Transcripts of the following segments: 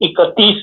31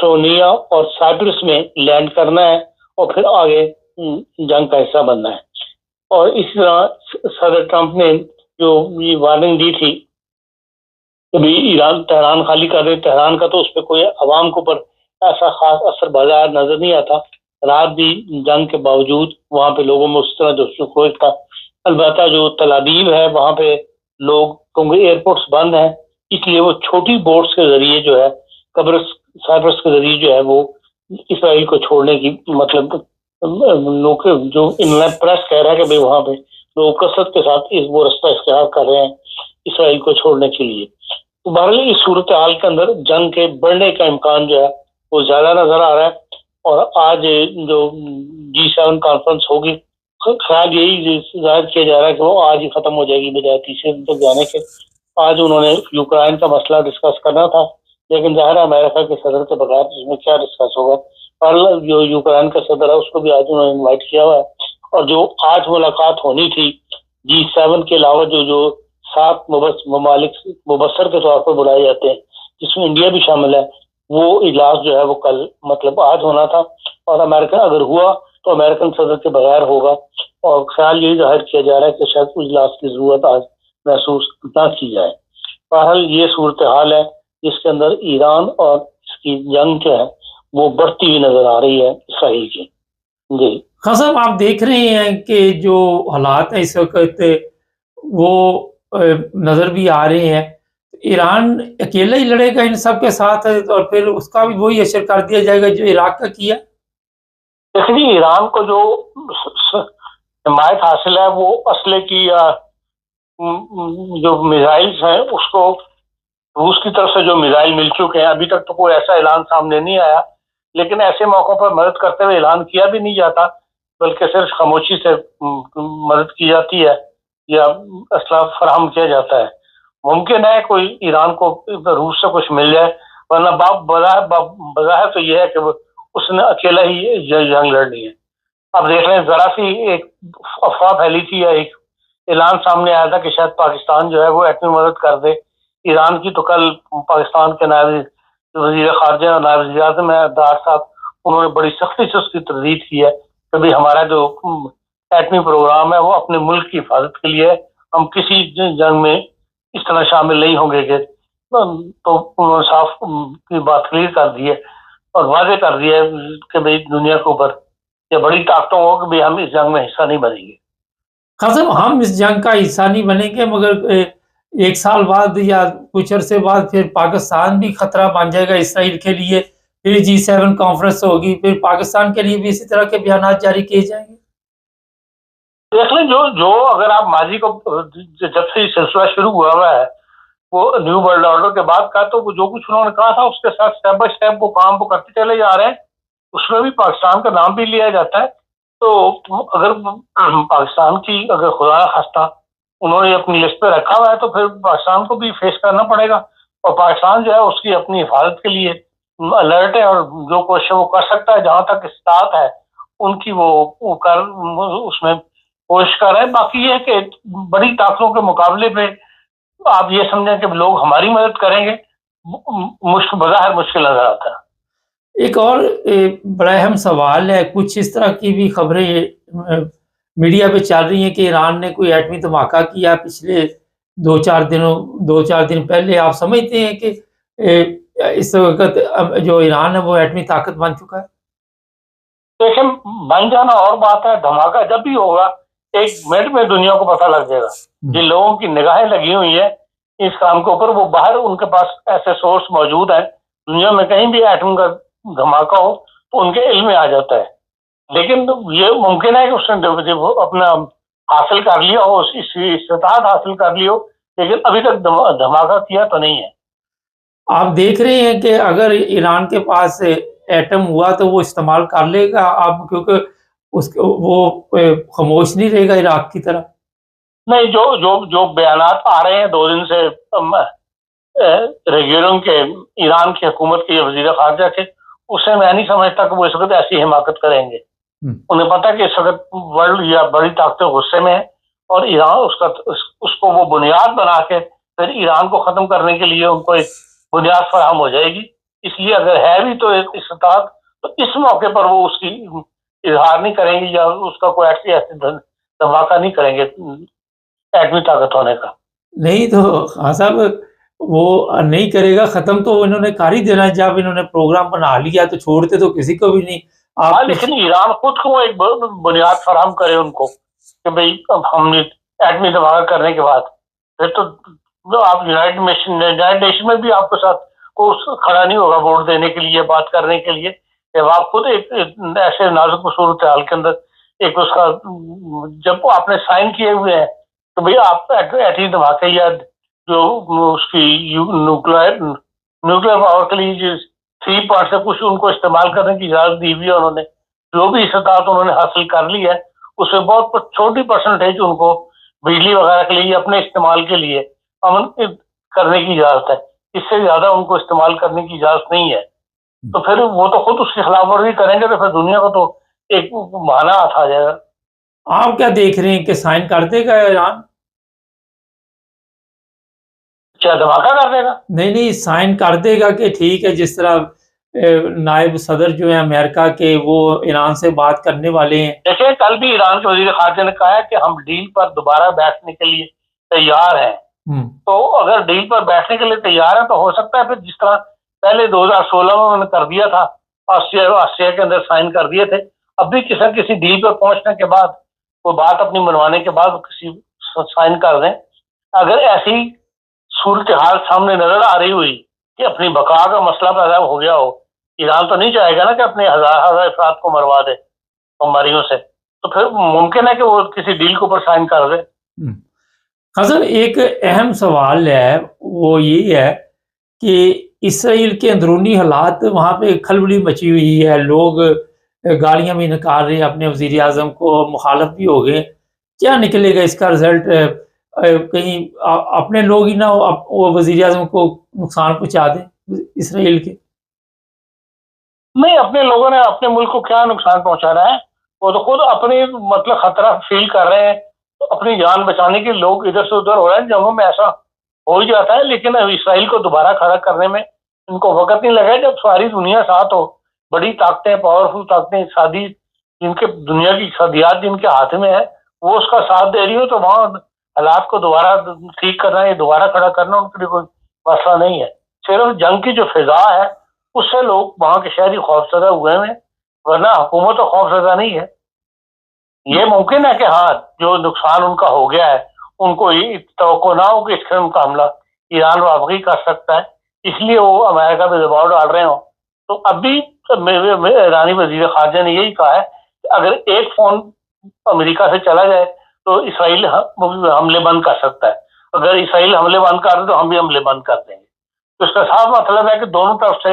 Estonia اور Cyprus میں land کرنا ہے اور پھر آگے جنگ کا حصہ بننا ہے. اور اسی طرح صدر ٹرمپ نے جو یہ وارننگ دی تھی کہ بھی ایران تہران خالی کر دے، تہران کا تو اس پہ کوئی عوام کے اوپر ایسا خاص اثر بازار نظر نہیں آتا. رات بھی جنگ کے باوجود وہاں پہ لوگوں میں اس طرح جو خوف تھا. البتہ جو تل ابیب ہے وہاں پہ لوگ، کیونکہ ایئرپورٹس بند ہیں، اس لیے وہ چھوٹی بوٹس کے ذریعے جو ہے قبرص سائپرس کے ذریعے جو ہے وہ اسرائیل کو چھوڑنے کی مطلب لوگ جو پریس کہہ رہا ہے کہ بھائی وہاں پہ لوگ کثرت کے ساتھ وہ رستہ اختیار کر رہے ہیں اسرائیل کو چھوڑنے کے لیے. تو بہرحال اس صورتحال کے اندر جنگ کے بڑھنے کا امکان جو ہے وہ زیادہ نظر آ رہا ہے. اور آج جو G7 کانفرنس ہوگی، خیال یہی ظاہر کیا جا رہا ہے کہ وہ آج ہی ختم ہو جائے گی بجائے تیسرے دن تک جانے کے. آج انہوں نے یوکرائن کا مسئلہ ڈسکس کرنا تھا، لیکن ظاہر ہے امریکہ کے صدر کے بغیر اس میں کیا ڈسکس ہوگا. اور جو یوکرائن کا صدر ہے اس کو بھی آج انہوں نے انوائٹ کیا ہوا ہے. اور جو آج ملاقات ہونی تھی G7 کے علاوہ جو 7 ممالک مبصر کے طور پر بلائے جاتے ہیں جس میں انڈیا بھی شامل ہے، وہ اجلاس جو ہے وہ کل مطلب آج ہونا تھا. اور امریکہ اگر ہوا تو امریکن صدر کے بغیر ہوگا. اور خیال یہی ظاہر کیا جا رہا ہے کہ شاید اجلاس کی ضرورت آج محسوس نہ کی جائے. بہرحال یہ صورتحال ہے جس کے اندر ایران اور اس کی جنگ جو ہے وہ بڑھتی ہوئی نظر آ رہی ہے اسرائیل کی. جی خان صاحب، آپ دیکھ رہے ہیں کہ جو حالات ہیں اس وقت وہ نظر بھی آ رہے ہیں. ایران اکیلا ہی لڑے گا ان سب کے ساتھ اور پھر اس کا بھی وہی اثر کر دیا جائے گا جو عراق کا کیا؟ دیکھیے، ایران کو جو حمایت حاصل ہے وہ اسلحے کی یا جو میزائلز ہیں اس کو روس کی طرف سے جو میزائل مل چکے ہیں. ابھی تک تو کوئی ایسا اعلان سامنے نہیں آیا، لیکن ایسے موقع پر مدد کرتے ہوئے اعلان کیا بھی نہیں جاتا بلکہ صرف خاموشی سے مدد کی جاتی ہے یا اسلحہ فراہم کیا جاتا ہے. ممکن ہے کوئی ایران کو روس سے کچھ مل جائے، ورنہ بظاہر تو یہ ہے کہ اس نے اکیلا ہی جنگ لڑنی ہے. اب دیکھ رہے ہیں ذرا سی ایک افواہ پھیلی تھی یا ایک اعلان سامنے آیا تھا کہ شاید پاکستان جو ہے وہ ایٹمی مدد کر دے ایران کی. تو کل پاکستان کے نائب وزیر خارجہ اور نائب وزیر اعظم دار صاحب انہوں نے بڑی سختی سے اس کی تردید کی ہے کہ بھائی ہمارا جو ایٹمی پروگرام ہے وہ اپنے ملک کی حفاظت کے لیے ہے، ہم کسی جنگ میں اس طرح شامل نہیں ہوں گے. کہ تو انہوں نے صاف کی بات کلیئر کر دی ہے اور واضح کر دیا ہے کہ بھائی دنیا کے اوپر یا بڑی طاقتوں کو کہ بھائی ہم اس جنگ میں حصہ نہیں بنیں گے. خان صاحب، ہم اس جنگ کا حصہ نہیں بنیں گے، مگر ایک سال بعد یا کچھ عرصے بعد پھر پاکستان بھی خطرہ بن جائے گا اسرائیل کے لیے. پھر G7 کانفرنس ہوگی، پھر پاکستان کے لیے بھی اسی طرح کے بیانات جاری کیے جائیں گے. دیکھ لیں جو اگر آپ ماضی کو جب سے یہ سلسلہ شروع ہوا ہے وہ نیو ورلڈ آرڈر کے بعد کا، تو جو کچھ انہوں نے کہا تھا اس کے ساتھ اسٹیپ بائی اسٹیپ وہ کام وہ کرتے چلے جا رہے ہیں. اس میں بھی پاکستان کا نام بھی لیا جاتا ہے. تو اگر پاکستان کی اگر خدا خواستہ انہوں نے اپنی لسٹ پہ رکھا ہوا ہے تو پھر پاکستان کو بھی فیس کرنا پڑے گا. اور پاکستان جو ہے اس کی اپنی حفاظت کے لیے الرٹ ہے اور جو کوشش وہ کر سکتا ہے جہاں تک استطاعت ہے ان کی وہ اس میں کوشش کر رہے ہیں. باقی یہ ہے کہ بڑی طاقتوں کے مقابلے پہ آپ یہ سمجھیں کہ لوگ ہماری مدد کریں گے، بظاہر مشکل نظر آتا ہے. ایک اور بڑا اہم سوال ہے، کچھ اس طرح کی بھی خبریں میڈیا پہ چل رہی ہیں کہ ایران نے کوئی ایٹمی دھماکہ کیا پچھلے دو چار دن پہلے. آپ سمجھتے ہیں کہ اس وقت جو ایران ہے وہ ایٹمی طاقت بن چکا ہے؟ دیکھیں، بن جانا اور بات ہے، دھماکہ جب بھی ہوگا ایک منٹ میں دنیا کو پتہ لگ جائے گا. جن لوگوں کی نگاہیں لگی ہوئی ہیں اس کام کے اوپر وہ باہر ان کے پاس ایسے سورس موجود ہیں دنیا میں کہیں بھی ایٹم کا دھماکہ ہو تو ان کے علم میں آ جاتا ہے. لیکن یہ ممکن ہے کہ اس نے اپنا حاصل کر لیا ہو، استطاعت حاصل کر لی ہو، لیکن ابھی تک دھماکہ کیا تو نہیں ہے. آپ دیکھ رہے ہیں کہ اگر ایران کے پاس ایٹم ہوا تو وہ استعمال کر لے گا اب، کیونکہ وہ خاموش نہیں رہے گا عراق کی طرح. نہیں، جو بیانات آ رہے ہیں 2 دن سے ریگولروں کے ایران کی حکومت کے وزیر خارجہ کے، اس سے میں نہیں سمجھتا کہ وہ اس وقت ایسی حماقت کریں گے. انہیں پتا کہ اس وقت ورلڈ یا بڑی طاقتیں غصے میں ہیں اور ایران اس کو وہ بنیاد بنا کے پھر ایران کو ختم کرنے کے لیے ان کو ایک بنیاد فراہم ہو جائے گی. اس لیے اگر ہے بھی تو ایک استطاعت تو اس موقع پر وہ اس کی اظہار نہیں کریں گے یا اس کا کوئی ایسے دھماکہ نہیں کریں گے ایٹمی طاقت ہونے کا. نہیں تو خان صاحب وہ نہیں کرے گا ختم تو انہوں نے کر ہی دینا. جب انہوں نے پروگرام بنا لیا تو چھوڑتے تو کسی کو بھی نہیں. ہاں لیکن ایران خود کو ایک بنیاد فراہم کرے ان کو کہ بھئی اب ہم نے ایٹمی دھماکہ کرنے کے بعد پھر تو آپ یونائٹڈ نیشن میں بھی آپ کے ساتھ کوئی کھڑا نہیں ہوگا ووٹ دینے کے لیے بات کرنے کے لیے. جب آپ خود ایک ایسے نازک صورتحال کے اندر ایک اس کا جب آپ نے سائن کیے ہوئے ہیں تو بھئی آپ ایٹمی دھماکے یا جو اس کی نیوکلیر پاور کے لیے جو 3 پوائنٹ سے کچھ ان کو استعمال کرنے کی اجازت دی ہوئی ہے. انہوں نے جو بھی استطاعت انہوں نے حاصل کر لی ہے اس میں بہت چھوٹی پرسنٹیج ان کو بجلی وغیرہ کے لیے اپنے استعمال کے لیے امن کرنے کی اجازت ہے. اس سے زیادہ ان کو استعمال کرنے کی اجازت نہیں ہے. تو پھر وہ تو خود اس کی خلاف ورزی کریں گے تو پھر دنیا کو تو ایک بہانہ ہاتھ آ جائے گا. آپ کیا دیکھ رہے ہیں کہ سائن کر دے گا ایران؟ کیا دھماکہ کر دے گا؟ نہیں سائن کر دے گا کہ ٹھیک ہے. جس طرح نائب صدر جو ہیں امریکہ کے وہ ایران سے بات کرنے والے ہیں. دیکھیں کل بھی ایران کے وزیر خارجہ نے کہا ہے کہ ہم ڈیل پر دوبارہ بیٹھنے کے لیے تیار ہیں. تو اگر ڈیل پر بیٹھنے کے لیے تیار ہیں تو ہو سکتا ہے پھر جس طرح پہلے 2016 میں انہوں نے کر دیا تھا آسٹریلیا کے اندر سائن کر دیے تھے. اب بھی کسی ڈیل پر پہنچنے کے بعد وہ بات اپنی منوانے کے بعد کسی سائن کر دیں. اگر ایسی صورتحال سامنے نظر آ رہی ہوئی کہ اپنی بقا کا مسئلہ پیدا ہو گیا ہو, ایران تو نہیں چاہے گا نا کہ اپنے ہزار افراد کو مروا دے بمباریوں سے, تو پھر ممکن ہے کہ وہ کسی ڈیل کے اوپر سائن کر دے. حسن ایک اہم سوال ہے وہ یہ ہے کہ اسرائیل کے اندرونی حالات وہاں پہ کھلبلی مچی ہوئی ہے. لوگ گالیاں بھی نکال رہے ہیں اپنے وزیر اعظم کو, مخالف بھی ہو گئے. کیا نکلے گا اس کا رزلٹ؟ کہیں اپنے لوگ ہی نہ وہ وزیر اعظم کو نقصان پہنچا دیں اسرائیل کے؟ نہیں, اپنے لوگوں نے اپنے ملک کو کیا نقصان پہنچانا ہے؟ وہ تو خود اپنی مطلب خطرہ فیل کر رہے ہیں. تو اپنی جان بچانے کے لوگ ادھر سے ادھر ہو رہے ہیں. جنگوں میں ایسا ہو ہی جاتا ہے, لیکن اسرائیل کو دوبارہ کھڑا کرنے میں ان کو وقت نہیں لگا. جب ساری دنیا ساتھ ہو, بڑی طاقتیں, پاورفل طاقتیں, اقتصادی جن کے دنیا کی اقتصادیات جن کے ہاتھ میں ہے وہ اس کا ساتھ دے رہی ہو, تو وہاں حالات کو دوبارہ ٹھیک کرنا یا دوبارہ کھڑا کرنا ان کے لیے کوئی مسئلہ نہیں ہے. صرف جنگ کی جو فضا ہے اس سے لوگ وہاں کے شہری خوفزدہ ہوئے ہیں, ورنہ حکومت تو خوفزدہ نہیں ہے. یہ ممکن ہے کہ ہاں جو نقصان ان کا ہو گیا ہے ان کو یہ توقع نہ ہو کہ اس قسم کا حملہ ایران واقعی کر سکتا ہے, اس لیے وہ امریکہ پہ دباؤ ڈال رہے ہوں. تو اب بھی ایرانی وزیر خارجہ نے یہی کہا ہے کہ اگر ایک فون امریکہ سے چلا جائے تو اسرائیل حملے بند کر سکتا ہے. اگر اسرائیل حملے بند کر دے تو ہم بھی حملے بند کر دیں گے. تو اس کا صاف مطلب ہے کہ دونوں طرف سے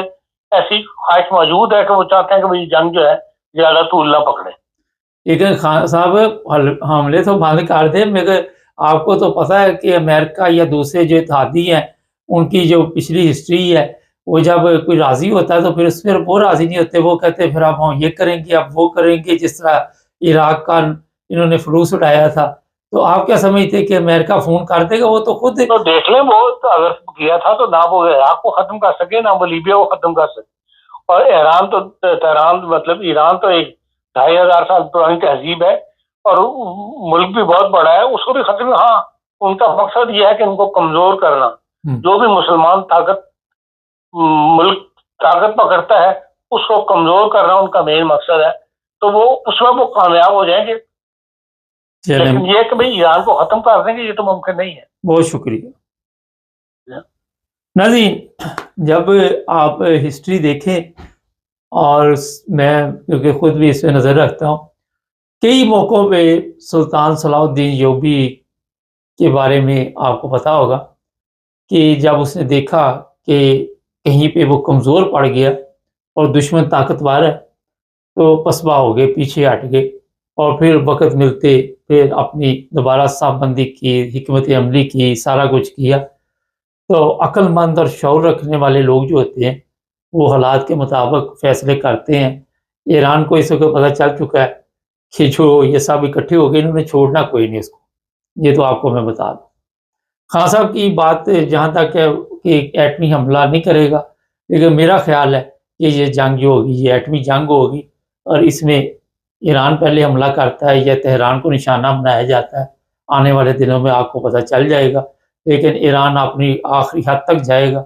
ایسی خواہش موجود ہے کہ وہ چاہتے ہیں کہ بھئی جنگ جو ہے زیادہ طول نہ پکڑے. لیکن خان صاحب حملے تو بند کر دیں, مگر آپ کو تو پتہ ہے کہ امریکہ یا دوسرے جو اتحادی ہیں ان کی جو پچھلی ہسٹری ہے, وہ جب کوئی راضی ہوتا ہے تو پھر اس پر وہ راضی نہیں ہوتے. وہ کہتے ہیں پھر اب ہم یہ کریں گے, اب وہ کریں گے. جس طرح عراق کا انہوں نے فلوس اٹھایا تھا, تو آپ کیا سمجھتے کہ امریکہ فون کر دے گا؟ وہ تو خود تو دیکھ لیں, وہ اگر کیا تھا تو نہ وہ عراق کو ختم کر سکے نہ وہ لیبیا کو ختم کر سکے. اور ایران تو تہران مطلب ایران تو ایک 2500 سال پرانی تہذیب ہے اور ملک بھی بہت بڑا ہے, اس کو بھی ختم. ہاں ان کا مقصد یہ ہے کہ ان کو کمزور کرنا. جو بھی مسلمان ملک طاقت پکڑتا ہے اس کو کمزور کرنا ان کا مین مقصد ہے. تو وہ اس میں وہ کامیاب ہو جائیں گے, لیکن یہ کہ بھئی ایران کو ختم کر دیں گے یہ تو ممکن نہیں ہے. بہت شکریہ ناظرین. جب آپ ہسٹری دیکھیں, اور میں کیونکہ خود بھی اس پہ نظر رکھتا ہوں, کئی موقعوں پہ سلطان صلاح الدین ایوبی کے بارے میں آپ کو پتہ ہوگا کہ جب اس نے دیکھا کہ کہیں پہ وہ کمزور پڑ گیا اور دشمن طاقتور ہے تو پسپا ہو گئے, پیچھے ہٹ گئے, اور پھر وقت ملتے پھر اپنی دوبارہ صاف بندی کی, حکمت عملی کی, سارا کچھ کیا. تو عقل مند اور شعور رکھنے والے لوگ جو ہوتے ہیں وہ حالات کے مطابق فیصلے کرتے ہیں. ایران کو اس وقت پتہ چل چکا ہے کہ جو یہ سب اکٹھے ہو گئے انہوں نے چھوڑنا کوئی نہیں اس کو. یہ تو آپ کو میں بتا دوں. خان صاحب کی بات جہاں تک ہے کہ ایٹمی حملہ نہیں کرے گا, لیکن میرا خیال ہے کہ یہ جنگ جو ہوگی یہ ایٹمی جنگ ہوگی اور اس میں ایران پہلے حملہ کرتا ہے یا تہران کو نشانہ بنایا جاتا ہے، آنے والے دنوں میں آپ کو پتہ چل جائے گا، لیکن ایران اپنی آخری حد تک جائے گا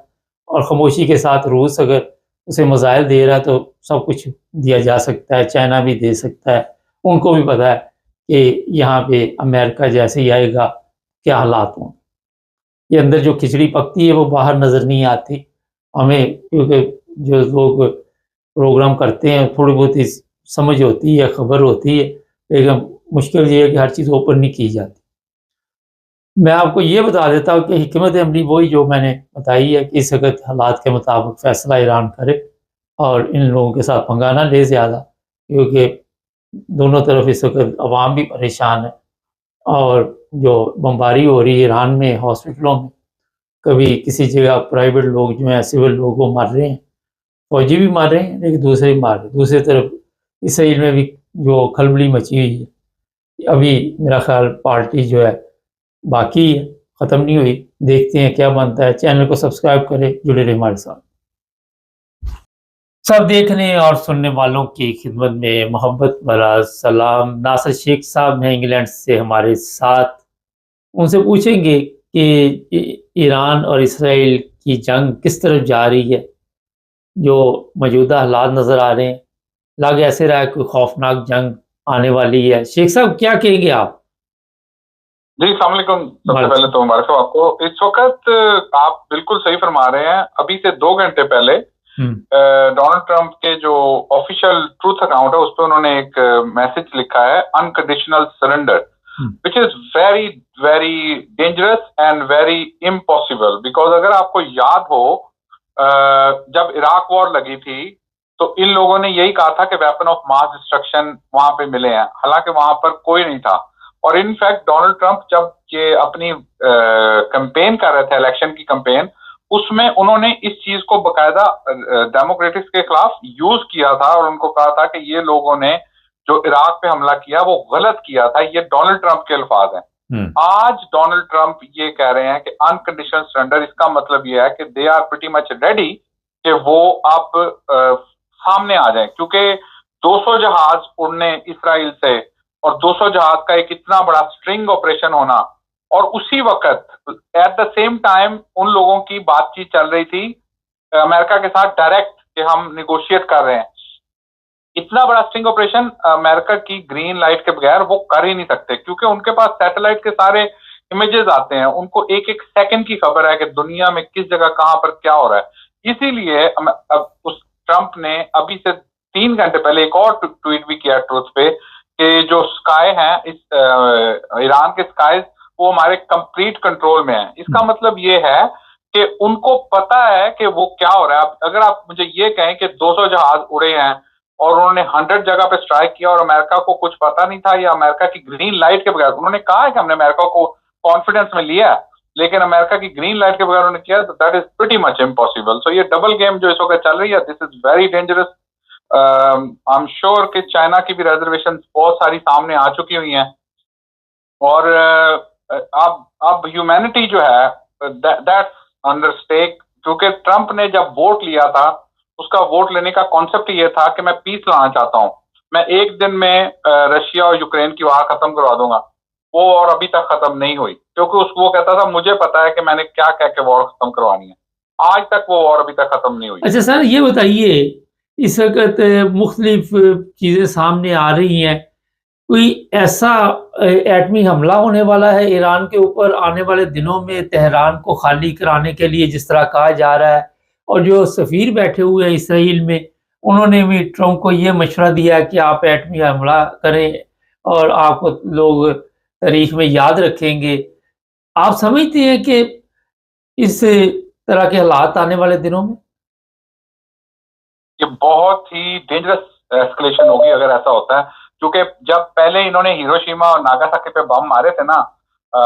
اور خاموشی کے ساتھ روس اگر اسے میزائل دے رہا ہے تو سب کچھ دیا جا سکتا ہے، چائنا بھی دے سکتا ہے، ان کو بھی پتہ ہے کہ یہاں پہ امریکہ جیسے ہی آئے گا کیا حالات ہوں۔ یہ اندر جو کھچڑی پکتی ہے وہ باہر نظر نہیں آتی ہمیں، کیونکہ جو لوگ پروگرام کرتے ہیں تھوڑی بہت ہی سمجھ ہوتی ہے، خبر ہوتی ہے، لیکن مشکل یہ ہے کہ ہر چیز اوپن نہیں کی جاتی۔ میں آپ کو یہ بتا دیتا ہوں کہ حکمت عملی وہی جو میں نے بتائی ہے کہ اس وقت حالات کے مطابق فیصلہ ایران کرے اور ان لوگوں کے ساتھ پنگا نہ لے زیادہ، کیونکہ دونوں طرف اس وقت عوام بھی پریشان ہے اور جو بمباری ہو رہی ہے ایران میں ہاسپٹلوں میں، کبھی کسی جگہ پرائیویٹ لوگ جو ہیں سول لوگ وہ مر رہے ہیں، فوجی بھی مر رہے ہیں لیکن دوسرے بھی مر رہے ہیں۔ دوسری طرف اسرائیل میں بھی جو کھلبلی مچی ہوئی ہے، ابھی میرا خیال پارٹی جو ہے باقی ہے، ختم نہیں ہوئی، دیکھتے ہیں کیا بنتا ہے۔ چینل کو سبسکرائب کریں، جڑے رہیں ہمارے ساتھ۔ سب دیکھنے اور سننے والوں کی خدمت میں محبت بھرا سلام۔ ناصر شیخ صاحب ہیں انگلینڈ سے ہمارے ساتھ، ان سے پوچھیں گے کہ ایران اور اسرائیل کی جنگ کس طرف جا رہی ہے، جو موجودہ حالات نظر آ رہے ہیں، لگ ایسے رہا ہے کوئی خوفناک جنگ آنے والی ہے۔ شیخ صاحب کیا کہیں گے آپ؟ جی السلام علیکم۔ سب سے پہلے تو مبارک ہو آپ کو۔ اس وقت آپ بالکل صحیح فرما رہے ہیں، ابھی سے 2 گھنٹے پہلے ڈونلڈ ٹرمپ کے جو آفیشیل ٹروتھ اکاؤنٹ ہے اس پہ انہوں نے ایک میسج لکھا ہے، unconditional surrender, which is very very dangerous and very impossible, because اگر آپ کو یاد ہو جب عراق وار لگی تھی تو ان لوگوں نے یہی کہا تھا کہ ویپن آف ماس ڈسٹرکشن وہاں پہ ملے ہیں، حالانکہ وہاں پر کوئی نہیں تھا۔ اور انفیکٹ ڈونلڈ ٹرمپ جب یہ اپنی کمپین کر رہے تھے، الیکشن کی کمپین، اس میں انہوں نے اس چیز کو باقاعدہ ڈیموکریٹکس کے خلاف یوز کیا تھا اور ان کو کہا تھا کہ یہ لوگوں نے جو عراق پہ حملہ کیا وہ غلط کیا تھا۔ یہ ڈونلڈ ٹرمپ کے الفاظ ہیں۔ آج ڈونلڈ ٹرمپ یہ کہہ رہے ہیں کہ انکنڈیشنل سرنڈر، اس کا مطلب یہ ہے کہ they are pretty much ready کہ وہ اب سامنے آ جائیں، کیونکہ 200 جہاز اڑنے اسرائیل سے اور 200 جہاز کا ایک اتنا بڑا سٹرنگ آپریشن ہونا، اور اسی وقت ایٹ دا سیم ٹائم ان لوگوں کی بات چیت چل رہی تھی امریکہ کے ساتھ ڈائریکٹ کہ ہم نیگوشیٹ کر رہے ہیں۔ اتنا بڑا سٹرنگ آپریشن امریکہ کی گرین لائٹ کے بغیر وہ کر ہی نہیں سکتے، کیونکہ ان کے پاس سیٹلائٹ کے سارے امیجز آتے ہیں، ان کو ایک ایک سیکنڈ کی خبر ہے کہ دنیا میں کس جگہ کہاں پر کیا ہو رہا ہے۔ اسی لیے اس ٹرمپ نے ابھی سے 3 گھنٹے پہلے ایک اور ٹویٹ بھی کیا ٹروتھ پہ کہ جو سکائی ہیں ایران کے سکائز وہ ہمارے کمپلیٹ کنٹرول میں ہیں۔ اس کا مطلب یہ ہے کہ ان کو پتا ہے کہ وہ کیا ہو رہا ہے۔ اگر آپ مجھے یہ کہیں کہ 200 جہاز اڑے ہیں اور انہوں نے 100 جگہ پہ سٹرائک کیا اور امریکہ کو کچھ پتا نہیں تھا یا امریکہ کی گرین لائٹ کے بغیر، انہوں نے کہا ہے کہ ہم نے امریکہ کو کانفیڈنس میں لیا ہے لیکن امریکہ کی گرین لائٹ کے بغیر انہوں نے کیا، تو that is pretty much impossible. So یہ ڈبل گیم جو اس وقت چل رہی ہے، this is very dangerous. I am sure کہ چائنا کی بھی ریزرویشن بہت ساری سامنے آ چکی ہوئی ہیں، اور اب ہیومینٹی جو ہے دیٹس انڈر سٹیک، کیونکہ ٹرمپ نے جب ووٹ لیا تھا اس کا ووٹ لینے کا کانسیپٹ یہ تھا کہ میں پیس لانا چاہتا ہوں، میں ایک دن میں رشیا اور یوکرین کی وار ختم کروا دوں گا۔ وہ اور ابھی تک ختم نہیں ہوئی، کیونکہ وہ کہتا تھا مجھے پتا ہے کہ میں نے کیا کہہ کے وار ختم کروانی ہے۔ آج تک وہ وار ابھی تک ختم نہیں ہوئی۔ اچھا سر یہ بتائیے، اس وقت مختلف چیزیں سامنے آ رہی ہیں، کوئی ایسا ایٹمی حملہ ہونے والا ہے ایران کے اوپر آنے والے دنوں میں تہران کو خالی کرانے کے لیے جس طرح کہا جا رہا ہے؟ اور جو سفیر بیٹھے ہوئے ہیں اسرائیل میں، انہوں نے بھی ٹرمپ کو یہ مشورہ دیا کہ آپ ایٹمی حملہ کریں اور آپ کو لوگ تاریخ میں یاد رکھیں گے۔ آپ سمجھتے ہیں کہ اس طرح کے حالات آنے والے دنوں میں؟ یہ بہت ہی ڈینجرس ایسکلیشن ہوگی اگر ایسا ہوتا ہے، کیونکہ جب پہلے انہوں نے ہیروشیما اور ناگاساکی پہ بم مارے تھے نا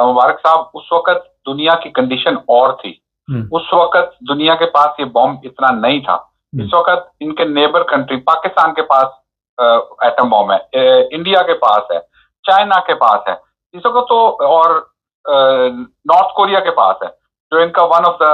مبارک صاحب، اس وقت دنیا کی کنڈیشن اور تھی۔ اس وقت دنیا کے پاس یہ بم اتنا نہیں تھا۔ اس وقت ان کے نیبر کنٹری پاکستان کے پاس ایٹم بم ہے، انڈیا کے پاس ہے، چائنا کے پاس ہے اس وقت تو، اور نارتھ کوریا کے پاس ہے جو ان کا ون آف دا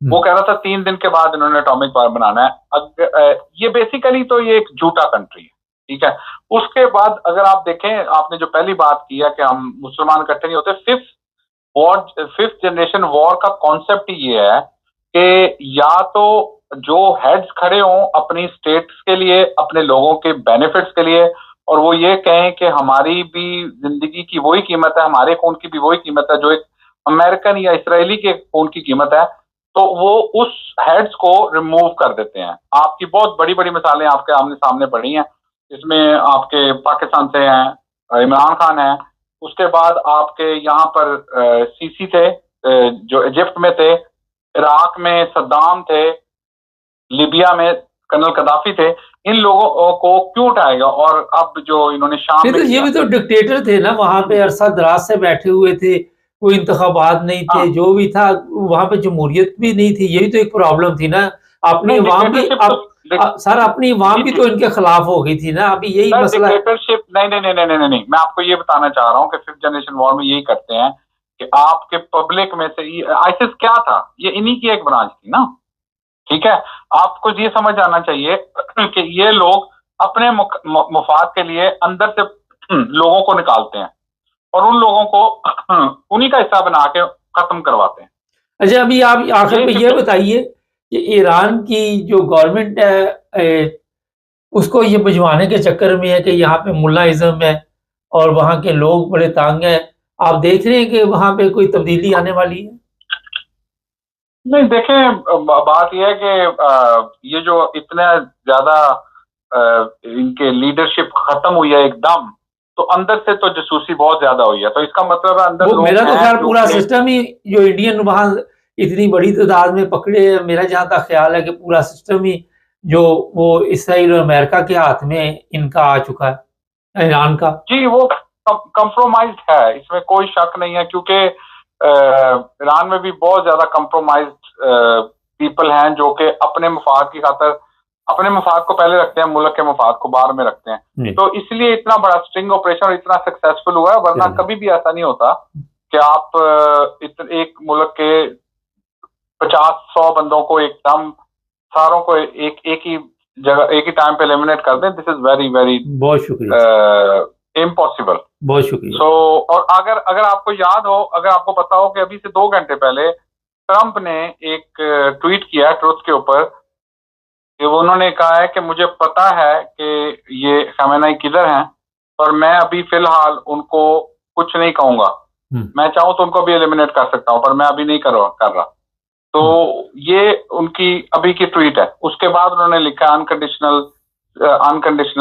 وہ کہہ رہا تھا 3 دن کے بعد انہوں نے اٹامک بم بنانا ہے. یہ بیسیکلی تو یہ ایک جھوٹا کنٹری ہے, ٹھیک ہے. اس کے بعد اگر آپ دیکھیں, آپ نے جو پہلی بات کی ہے کہ ہم مسلمان اکٹھے نہیں ہوتے, ففتھ جنریشن وار کا کانسیپٹ یہ ہے کہ یا تو جو ہیڈز کھڑے ہوں اپنی اسٹیٹس کے لیے, اپنے لوگوں کے بینیفٹس کے لیے, اور وہ یہ کہیں کہ ہماری بھی زندگی کی وہی قیمت ہے, ہمارے خون کی بھی وہی قیمت ہے جو ایک امریکن یا اسرائیلی کے خون کی قیمت ہے, تو وہ اس ہیڈز کو ریموو کر دیتے ہیں. آپ کی بہت بڑی بڑی مثالیں آپ کے آمنے سامنے پڑی ہیں, اس میں آپ کے پاکستان سے ہیں عمران خان ہیں, اس کے بعد آپ کے یہاں پر سیسی تھے جو ایجپٹ میں تھے, عراق میں صدام تھے, لیبیا میں کرنل قذافی تھے. ان لوگوں کو کیوں اٹھائے گا؟ اور اب جو انہوں نے شام میں, یہ بھی تو ڈکٹیٹر تھے نا, وہاں پہ عرصہ دراز سے بیٹھے ہوئے تھے, کوئی انتخابات نہیں تھے, جو بھی تھا وہاں پہ جمہوریت بھی نہیں تھی. یہی تو ایک پرابلم تھی نا, اپنی عوام بھی سر اپنی عوام بھی تو ان کے خلاف ہو گئی تھی نا. ابھی یہی مسئلہ ہے. ڈکٹیٹرشپ نہیں, میں آپ کو یہ بتانا چاہ رہا ہوں کہ ففتھ جنریشن وار میں یہی کرتے ہیں کہ آپ کے پبلک میں سے آئسس کیا تھا, یہ انہی کی ایک برانچ تھی نا, ٹھیک ہے. آپ کو یہ سمجھ آنا چاہیے کہ یہ لوگ اپنے مفاد کے لیے اندر سے لوگوں کو نکالتے ہیں اور ان لوگوں کو انہی کا حصہ بنا کے ختم کرواتے ہیں. اچھا, ابھی آپ آخر میں یہ بتائیے کہ ایران کی جو گورنمنٹ ہے اس کو یہ بجوانے کے چکر میں ہے کہ یہاں پہ ملا ازم ہے اور وہاں کے لوگ بڑے تانگ ہیں, آپ دیکھ رہے ہیں کہ وہاں پہ کوئی تبدیلی آنے والی ہے؟ نہیں, دیکھیں بات یہ ہے کہ یہ جو اتنا زیادہ ان کے لیڈرشپ ختم ہوئی ہے ایک دم, تو اندر سے تو جاسوسی بہت زیادہ ہوئی ہے. تو اس کا مطلب ہے اندر میرا تو خیال پورا سسٹم ہی جو انڈین وہاں اتنی بڑی تعداد میں پکڑے, میرا جہاں تک خیال ہے کہ پورا سسٹم ہی جو وہ اسرائیل اور امریکہ کے ہاتھ میں ان کا آ چکا ہے, ایران کا. جی, وہ کمپرومائزڈ ہے, اس میں کوئی شک نہیں ہے, کیونکہ ایران میں بھی بہت زیادہ کمپرومائزڈ پیپل ہیں جو کہ اپنے مفاد کی خاطر اپنے مفاد کو پہلے رکھتے ہیں, ملک کے مفاد کو بعد میں رکھتے ہیں. تو اس لیے اتنا بڑا اسٹرنگ آپریشن اور اتنا سکسیسفل ہوا ہے, ورنہ کبھی بھی ایسا نہیں ہوتا کہ آپ ایک ملک کے 50-100 بندوں کو ایک دم ساروں کو ایک ہی جگہ ایک ہی ٹائم پہ ایلیمنیٹ کر دیں. دس از ویری ویری بہت شکریہ, امپاسبل. بہت شکریہ. سو اور اگر آپ کو یاد ہو, اگر آپ کو پتا ہو کہ ابھی سے 2 گھنٹے پہلے ٹرمپ نے ایک ٹویٹ کیا ٹروتھ کے اوپر کہ انہوں نے کہا ہے کہ مجھے پتا ہے کہ یہ خامنہ ای کدھر ہیں, اور میں ابھی فی الحال ان کو کچھ نہیں کہوں گا. میں چاہوں تو ان کو بھی ایلیمنیٹ کر سکتا ہوں, پر میں ابھی نہیں کر رہا. تو یہ ان کی ابھی کی ٹویٹ ہے. اس کے بعد انہوں نے لکھا انکنڈیشنل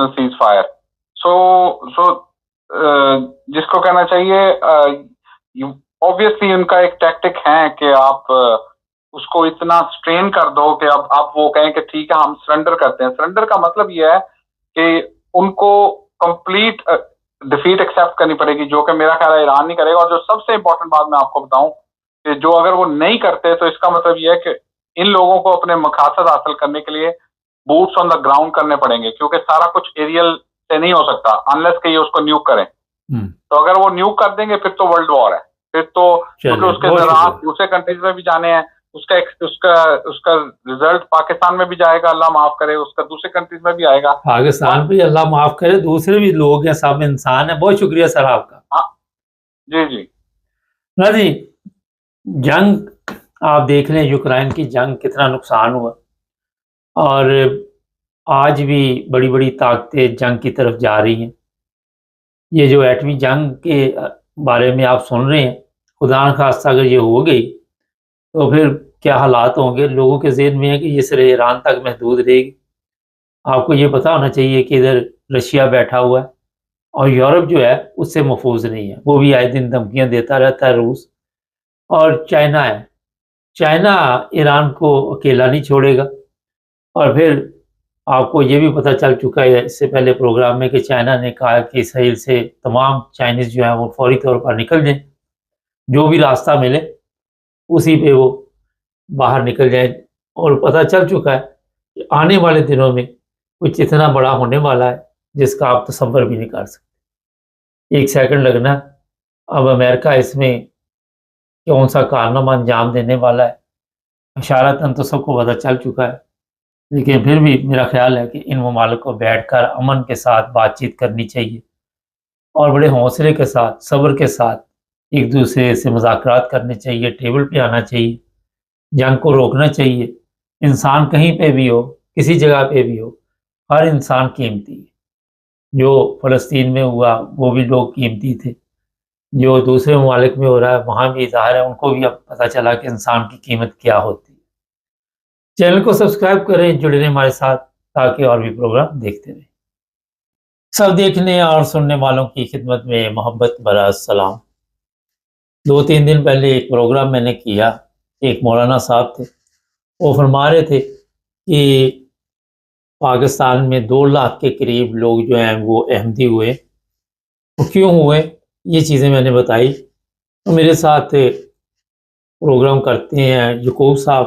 سیز فائر. سو جس کو کہنا چاہیے obviously ان کا ایک ٹیکٹک ہے کہ آپ اس کو اتنا سٹرین کر دو کہ اب آپ وہ کہیں کہ ٹھیک ہے ہم سرنڈر کرتے ہیں. سرنڈر کا مطلب یہ ہے کہ ان کو کمپلیٹ ڈیفیٹ ایکسیپٹ کرنی پڑے گی, جو کہ میرا خیال ہے ایران نہیں کرے گا. اور جو سب سے امپورٹنٹ بات میں آپ کو بتاؤں کہ جو اگر وہ نہیں کرتے تو اس کا مطلب یہ ہے کہ ان لوگوں کو اپنے مقاصد حاصل کرنے کے لیے بوٹس آن دا گراؤنڈ کرنے پڑیں گے, کیونکہ سارا کچھ ایریل سے نہیں ہو سکتا انلیس کہ یہ اس کو نیوک کریں. تو اگر وہ نیوک کر دیں گے پھر تو ورلڈ وار ہے, پھر تو کیونکہ اس کے ذرائع دوسرے کنٹریز میں بھی جانے ہیں, اس کا رزلٹ پاکستان میں بھی جائے گا, اللہ معاف کرے, اس کا دوسرے کنٹریز میں بھی آئے گا. پاکستان بھی اللہ معاف کرے, دوسرے بھی لوگ ہیں, سب انسان ہیں. بہت شکریہ سر آپ کا. جی نا جی, جنگ آپ دیکھ لیں, یوکرائن کی جنگ کتنا نقصان ہوا, اور آج بھی بڑی بڑی طاقتیں جنگ کی طرف جا رہی ہیں. یہ جو ایٹمی جنگ کے بارے میں آپ سن رہے ہیں, خدا نخواستہ اگر یہ ہو گئی تو پھر کیا حالات ہوں گے. لوگوں کے ذہن میں ہے کہ یہ صرف ایران تک محدود رہے گی. آپ کو یہ پتہ ہونا چاہیے کہ ادھر رشیا بیٹھا ہوا ہے اور یورپ جو ہے اس سے محفوظ نہیں ہے, وہ بھی آئے دن دھمکیاں دیتا رہتا ہے. روس اور چائنا ہے, چائنا ایران کو اکیلا نہیں چھوڑے گا. اور پھر آپ کو یہ بھی پتہ چل چکا ہے اس سے پہلے پروگرام میں کہ چائنا نے کہا کہ اسرائیل سے تمام چائنیز جو ہیں وہ فوری طور پر نکل جائیں, جو بھی راستہ ملے اسی پہ وہ باہر نکل جائیں. اور پتہ چل چکا ہے کہ آنے والے دنوں میں کچھ اتنا بڑا ہونے والا ہے جس کا آپ تصور بھی نہیں کر سکتے. 1 سیکنڈ لگنا. اب امریکہ اس میں کون سا کارنامہ انجام دینے والا ہے, اشارتاً تو سب کو پتہ چل چکا ہے، لیکن پھر بھی میرا خیال ہے کہ ان ممالک کو بیٹھ کر امن کے ساتھ بات چیت کرنی چاہیے اور بڑے حوصلے کے ساتھ، صبر کے ساتھ ایک دوسرے سے مذاکرات کرنے چاہیے، ٹیبل پہ آنا چاہیے، جنگ کو روکنا چاہیے۔ انسان کہیں پہ بھی ہو، کسی جگہ پہ بھی ہو، ہر انسان قیمتی ہے۔ جو فلسطین میں ہوا وہ بھی لوگ قیمتی تھے، جو دوسرے ممالک میں ہو رہا ہے وہاں بھی ظاہر ہے ان کو بھی اب پتہ چلا کہ انسان کی قیمت کیا ہوتی ہے۔ چینل کو سبسکرائب کریں، جڑے رہیں ہمارے ساتھ تاکہ اور بھی پروگرام دیکھتے رہیں۔ سب دیکھنے اور سننے والوں کی خدمت میں محبت بھرا سلام۔ 2-3 دن پہلے ایک پروگرام میں نے کیا، ایک مولانا صاحب تھے، وہ فرما رہے تھے کہ پاکستان میں 2 لاکھ کے قریب لوگ جو ہیں وہ احمدی ہوئے۔ وہ کیوں ہوئے یہ چیزیں میں نے بتائی، تو میرے ساتھ پروگرام کرتے ہیں یعقوب صاحب،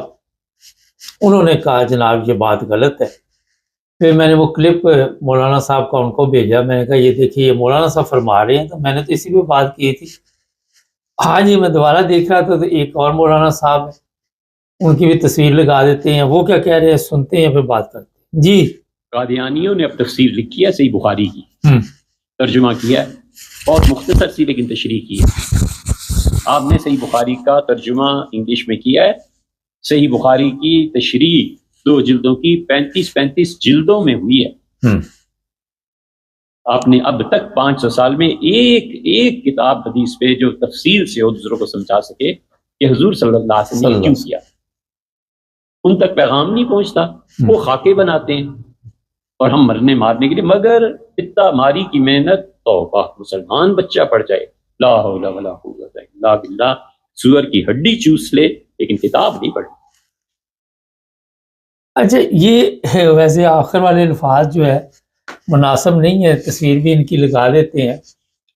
انہوں نے کہا جناب یہ بات غلط ہے۔ پھر میں نے وہ کلپ مولانا صاحب کا ان کو بھیجا، میں نے کہا یہ دیکھیے یہ مولانا صاحب فرما رہے ہیں، تو میں نے تو اسی پہ بات کی تھی۔ آج ہی میں دوبارہ دیکھ رہا تھا تو ایک اور مولانا صاحب ہیں، ان کی بھی تصویر لگا دیتے ہیں، وہ کیا کہہ رہے ہیں سنتے ہیں پھر بات کرتے ہیں۔ جی قادیانیوں نے اب تفسیر لکھی ہے صحیح بخاری کی، ترجمہ کیا ہے، بہت مختصر سی لیکن تشریح کی ہے۔ آپ نے صحیح بخاری کا ترجمہ انگلش میں کیا ہے، صحیح بخاری کی تشریح 2 جلدوں کی 35 جلدوں میں ہوئی ہے۔ آپ نے اب تک 500 سال میں ایک کتاب حدیث پہ جو تفصیل سے دوسروں کو سمجھا سکے کہ حضور صلی اللہ علیہ وسلم نے کیوں کیا، ان تک پیغام نہیں پہنچتا، وہ خاکے بناتے ہیں اور ہم مرنے مارنے کے لیے، مگر اتنا ماری کی محنت توبہ، مسلمان بچہ پڑ جائے لا حول ولا قوت الا باللہ، سور کی ہڈی چوس لے لیکن کتاب نہیں پڑھی۔ اچھا یہ ویسے آخر والے الفاظ جو ہے مناسب نہیں ہے، تصویر بھی ان کی لگا دیتے ہیں،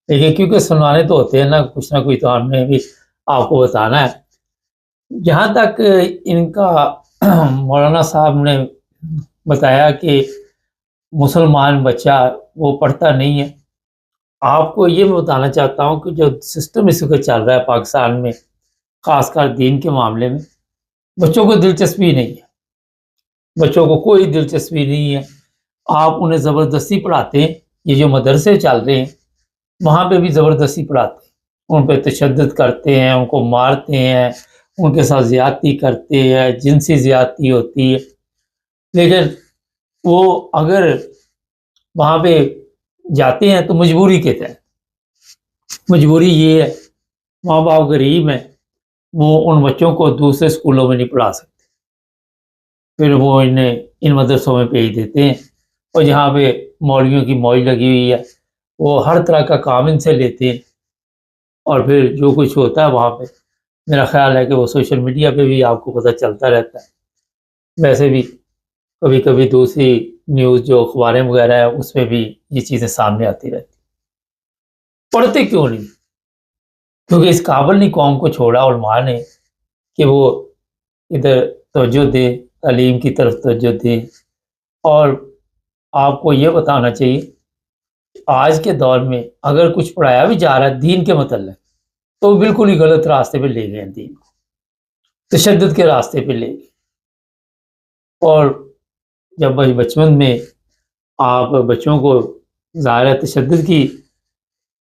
لیکن کیونکہ سنوانے تو ہوتے ہیں نا، کچھ نہ کچھ تو ہم نے بھی آپ کو بتانا ہے۔ جہاں تک ان کا مولانا صاحب نے بتایا کہ مسلمان بچہ وہ پڑھتا نہیں ہے، آپ کو یہ میں بتانا چاہتا ہوں کہ جو سسٹم اس وقت چل رہا ہے پاکستان میں، خاص کر دین کے معاملے میں، بچوں کو دلچسپی نہیں ہے، بچوں کو کوئی دلچسپی نہیں ہے۔ آپ انہیں زبردستی پڑھاتے ہیں، یہ جو مدرسے چل رہے ہیں وہاں پہ بھی زبردستی پڑھاتے ہیں، ان پہ تشدد کرتے ہیں، ان کو مارتے ہیں، ان کے ساتھ زیادتی کرتے ہیں، جنسی زیادتی ہوتی ہے۔ لیکن وہ اگر وہاں پہ جاتے ہیں تو مجبوری کے تحت، مجبوری یہ ہے ماں باپ غریب ہیں، وہ ان بچوں کو دوسرے اسکولوں میں نہیں پڑھا سکتے، پھر وہ انہیں ان مدرسوں میں بھیج دیتے ہیں، اور جہاں پہ مولویوں کی موج لگی ہوئی ہے وہ ہر طرح کا کام ان سے لیتے ہیں، اور پھر جو کچھ ہوتا ہے وہاں پہ میرا خیال ہے کہ وہ سوشل میڈیا پہ بھی آپ کو پتہ چلتا رہتا ہے۔ ویسے بھی کبھی کبھی دوسری نیوز جو اخباریں وغیرہ ہے اس میں بھی یہ چیزیں سامنے آتی رہتی۔ پڑھتے کیوں نہیں؟ کیونکہ اس قابل نہیں قوم کو چھوڑا علماء نے کہ وہ ادھر توجہ دے، تعلیم کی طرف توجہ دے۔ اور آپ کو یہ بتانا چاہیے آج کے دور میں اگر کچھ پڑھایا بھی جا رہا ہے دین کے متعلق تو وہ بالکل ہی غلط راستے پہ لے گئے ہیں، دین کو تشدد کے راستے پہ لے گئے۔ اور جب بچپن میں آپ بچوں کو ظاہر تشدد کی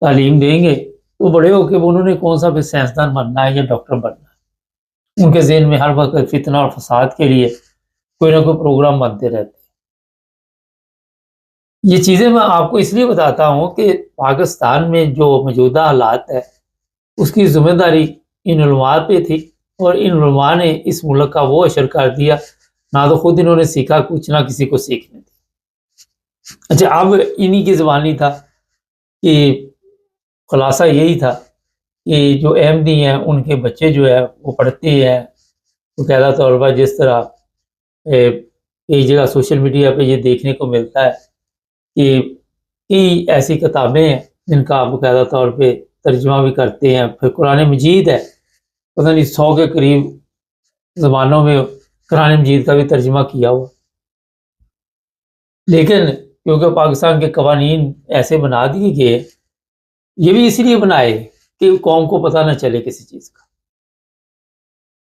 تعلیم دیں گے تو بڑے ہو کے انہوں نے کون سا پھر سائنسدان بننا ہے یا ڈاکٹر بننا ہے، ان کے ذہن میں ہر وقت فتنہ اور فساد کے لیے کوئی نہ کوئی پروگرام بنتے رہتے ہیں۔ یہ چیزیں میں آپ کو اس لیے بتاتا ہوں کہ پاکستان میں جو موجودہ حالات ہے اس کی ذمہ داری ان علماء پہ تھی، اور ان علماء نے اس ملک کا وہ اشر کر دیا، نہ تو خود انہوں نے سیکھا کچھ، نہ کسی کو سیکھنے دی۔ اچھا اب انہی کی زبانی تھا کہ خلاصہ یہی تھا کہ جو احمدی ہیں ان کے بچے جو ہے وہ پڑھتے ہیں باقاعدہ طور پر، جس طرح کئی جگہ سوشل میڈیا پہ یہ دیکھنے کو ملتا ہے کہ کئی ایسی کتابیں ہیں جن کا باقاعدہ طور پہ ترجمہ بھی کرتے ہیں۔ پھر قرآن مجید ہے، پتہ نہیں 100 کے قریب زبانوں میں قرآن مجید کا بھی ترجمہ کیا ہوا، لیکن کیونکہ پاکستان کے قوانین ایسے بنا دیے گئے، یہ بھی اس لیے بنائے کہ قوم کو پتہ نہ چلے کسی چیز کا۔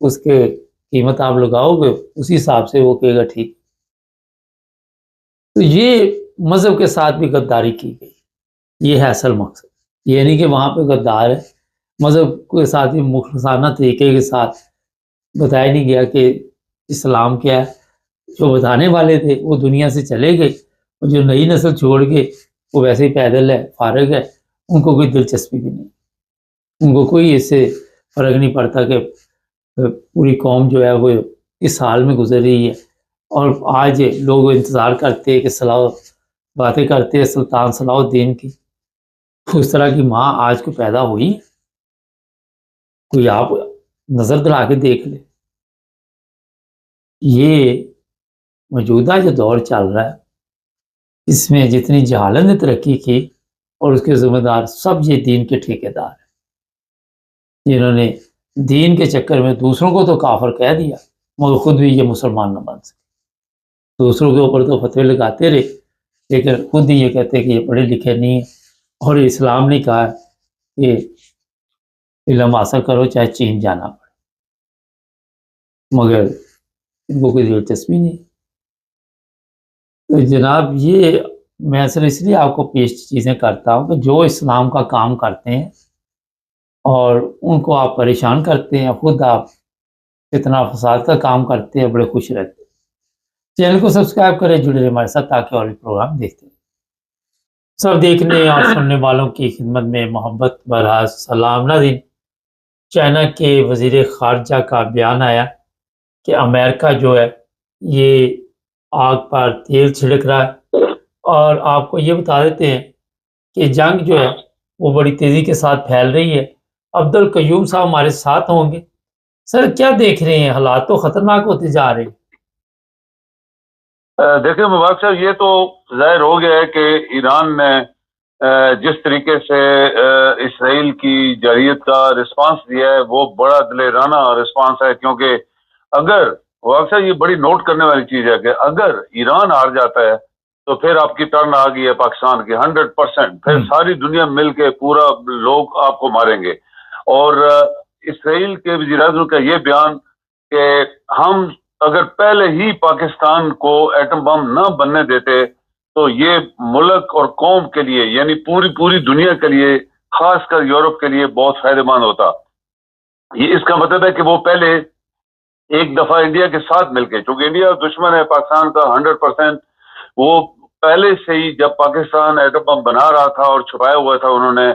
اس کے قیمت آپ لگاؤ گے اسی حساب سے وہ کہے گا ٹھیک. تو یہ مذہب کے ساتھ بھی غداری کی گئی، یہ ہے اصل مقصد. یہ نہیں کہ وہاں پہ غدار ہے، مذہب کے ساتھ بھی مخلصانہ طریقے کے ساتھ بتایا نہیں گیا کہ اسلام کیا ہے. جو بتانے والے تھے وہ دنیا سے چلے گئے، اور جو نئی نسل چھوڑ کے وہ ویسے ہی پیدل ہے، فارغ ہے، ان کو کوئی دلچسپی بھی نہیں. ان کو کوئی اس سے فرق نہیں پڑتا کہ پوری قوم جو ہے وہ اس حال میں گزر رہی ہے. اور آج لوگ انتظار کرتے ہیں کہ باتیں کرتے ہیں سلطان صلاح الدین کی. اس طرح کی ماں آج کو پیدا ہوئی، کوئی آپ نظر دلا کے دیکھ لے. یہ موجودہ جو دور چل رہا ہے اس میں جتنی جہالت نے ترقی کی اور اس کے ذمہ دار سب یہ دین کے ٹھیکیدار ہیں، جنہوں نے دین کے چکر میں دوسروں کو تو کافر کہہ دیا مگر خود بھی یہ مسلمان نہ بن سکے. دوسروں کے اوپر تو فتوے لگاتے رہے لیکن خود ہی یہ کہتے کہ یہ پڑھے لکھے نہیں ہیں. اور اسلام نے کہا کہ علم حاصل کرو چاہے چین جانا پڑے، مگر ان کو کوئی دلچسپی نہیں. تو جناب یہ میں اصل اس لیے آپ کو پیش چیزیں کرتا ہوں کہ جو اسلام کا کام کرتے ہیں اور ان کو آپ پریشان کرتے ہیں، خود آپ فتنہ فساد کا کام کرتے ہیں، بڑے خوش رہتے ہیں. چینل کو سبسکرائب کریں، جڑے رہے ہمارے ساتھ تاکہ اور بھی پروگرام دیکھتے ہیں. سب دیکھنے اور سننے والوں کی خدمت میں محبت برا سلام. ناظرین، چائنا کے وزیر خارجہ کا بیان آیا کہ امریکہ جو ہے یہ آگ پر تیل چھڑک رہا ہے، اور آپ کو یہ بتا دیتے ہیں کہ جنگ جو ہے وہ بڑی تیزی کے ساتھ پھیل رہی ہے. عبدالقیوم صاحب ہمارے ساتھ ہوں گے. سر کیا دیکھ رہے ہیں؟ حالات تو خطرناک ہوتے جا رہے ہیں. دیکھیں مبارک صاحب، یہ تو ظاہر ہو گیا ہے کہ ایران نے جس طریقے سے اسرائیل کی جارحیت کا رسپانس دیا ہے وہ بڑا دلیرانہ رسپانس ہے. کیونکہ اگر مبارک صاحب، یہ بڑی نوٹ کرنے والی چیز ہے کہ اگر ایران ہار جاتا ہے تو پھر آپ کی ٹرن آ گئی ہے پاکستان کی 100%. پھر ساری دنیا مل کے پورا لوگ آپ کو ماریں گے. اور اسرائیل کے وزیر اعظم کا یہ بیان کہ ہم اگر پہلے ہی پاکستان کو ایٹم بم نہ بننے دیتے تو یہ ملک اور قوم کے لیے، یعنی پوری دنیا کے لیے، خاص کر یورپ کے لیے بہت فائدہ مند ہوتا. یہ اس کا مطلب ہے کہ وہ پہلے ایک دفعہ انڈیا کے ساتھ مل کے، چونکہ انڈیا دشمن ہے پاکستان کا 100%، وہ پہلے سے ہی جب پاکستان ایٹم بم بنا رہا تھا اور چھپایا ہوا تھا انہوں نے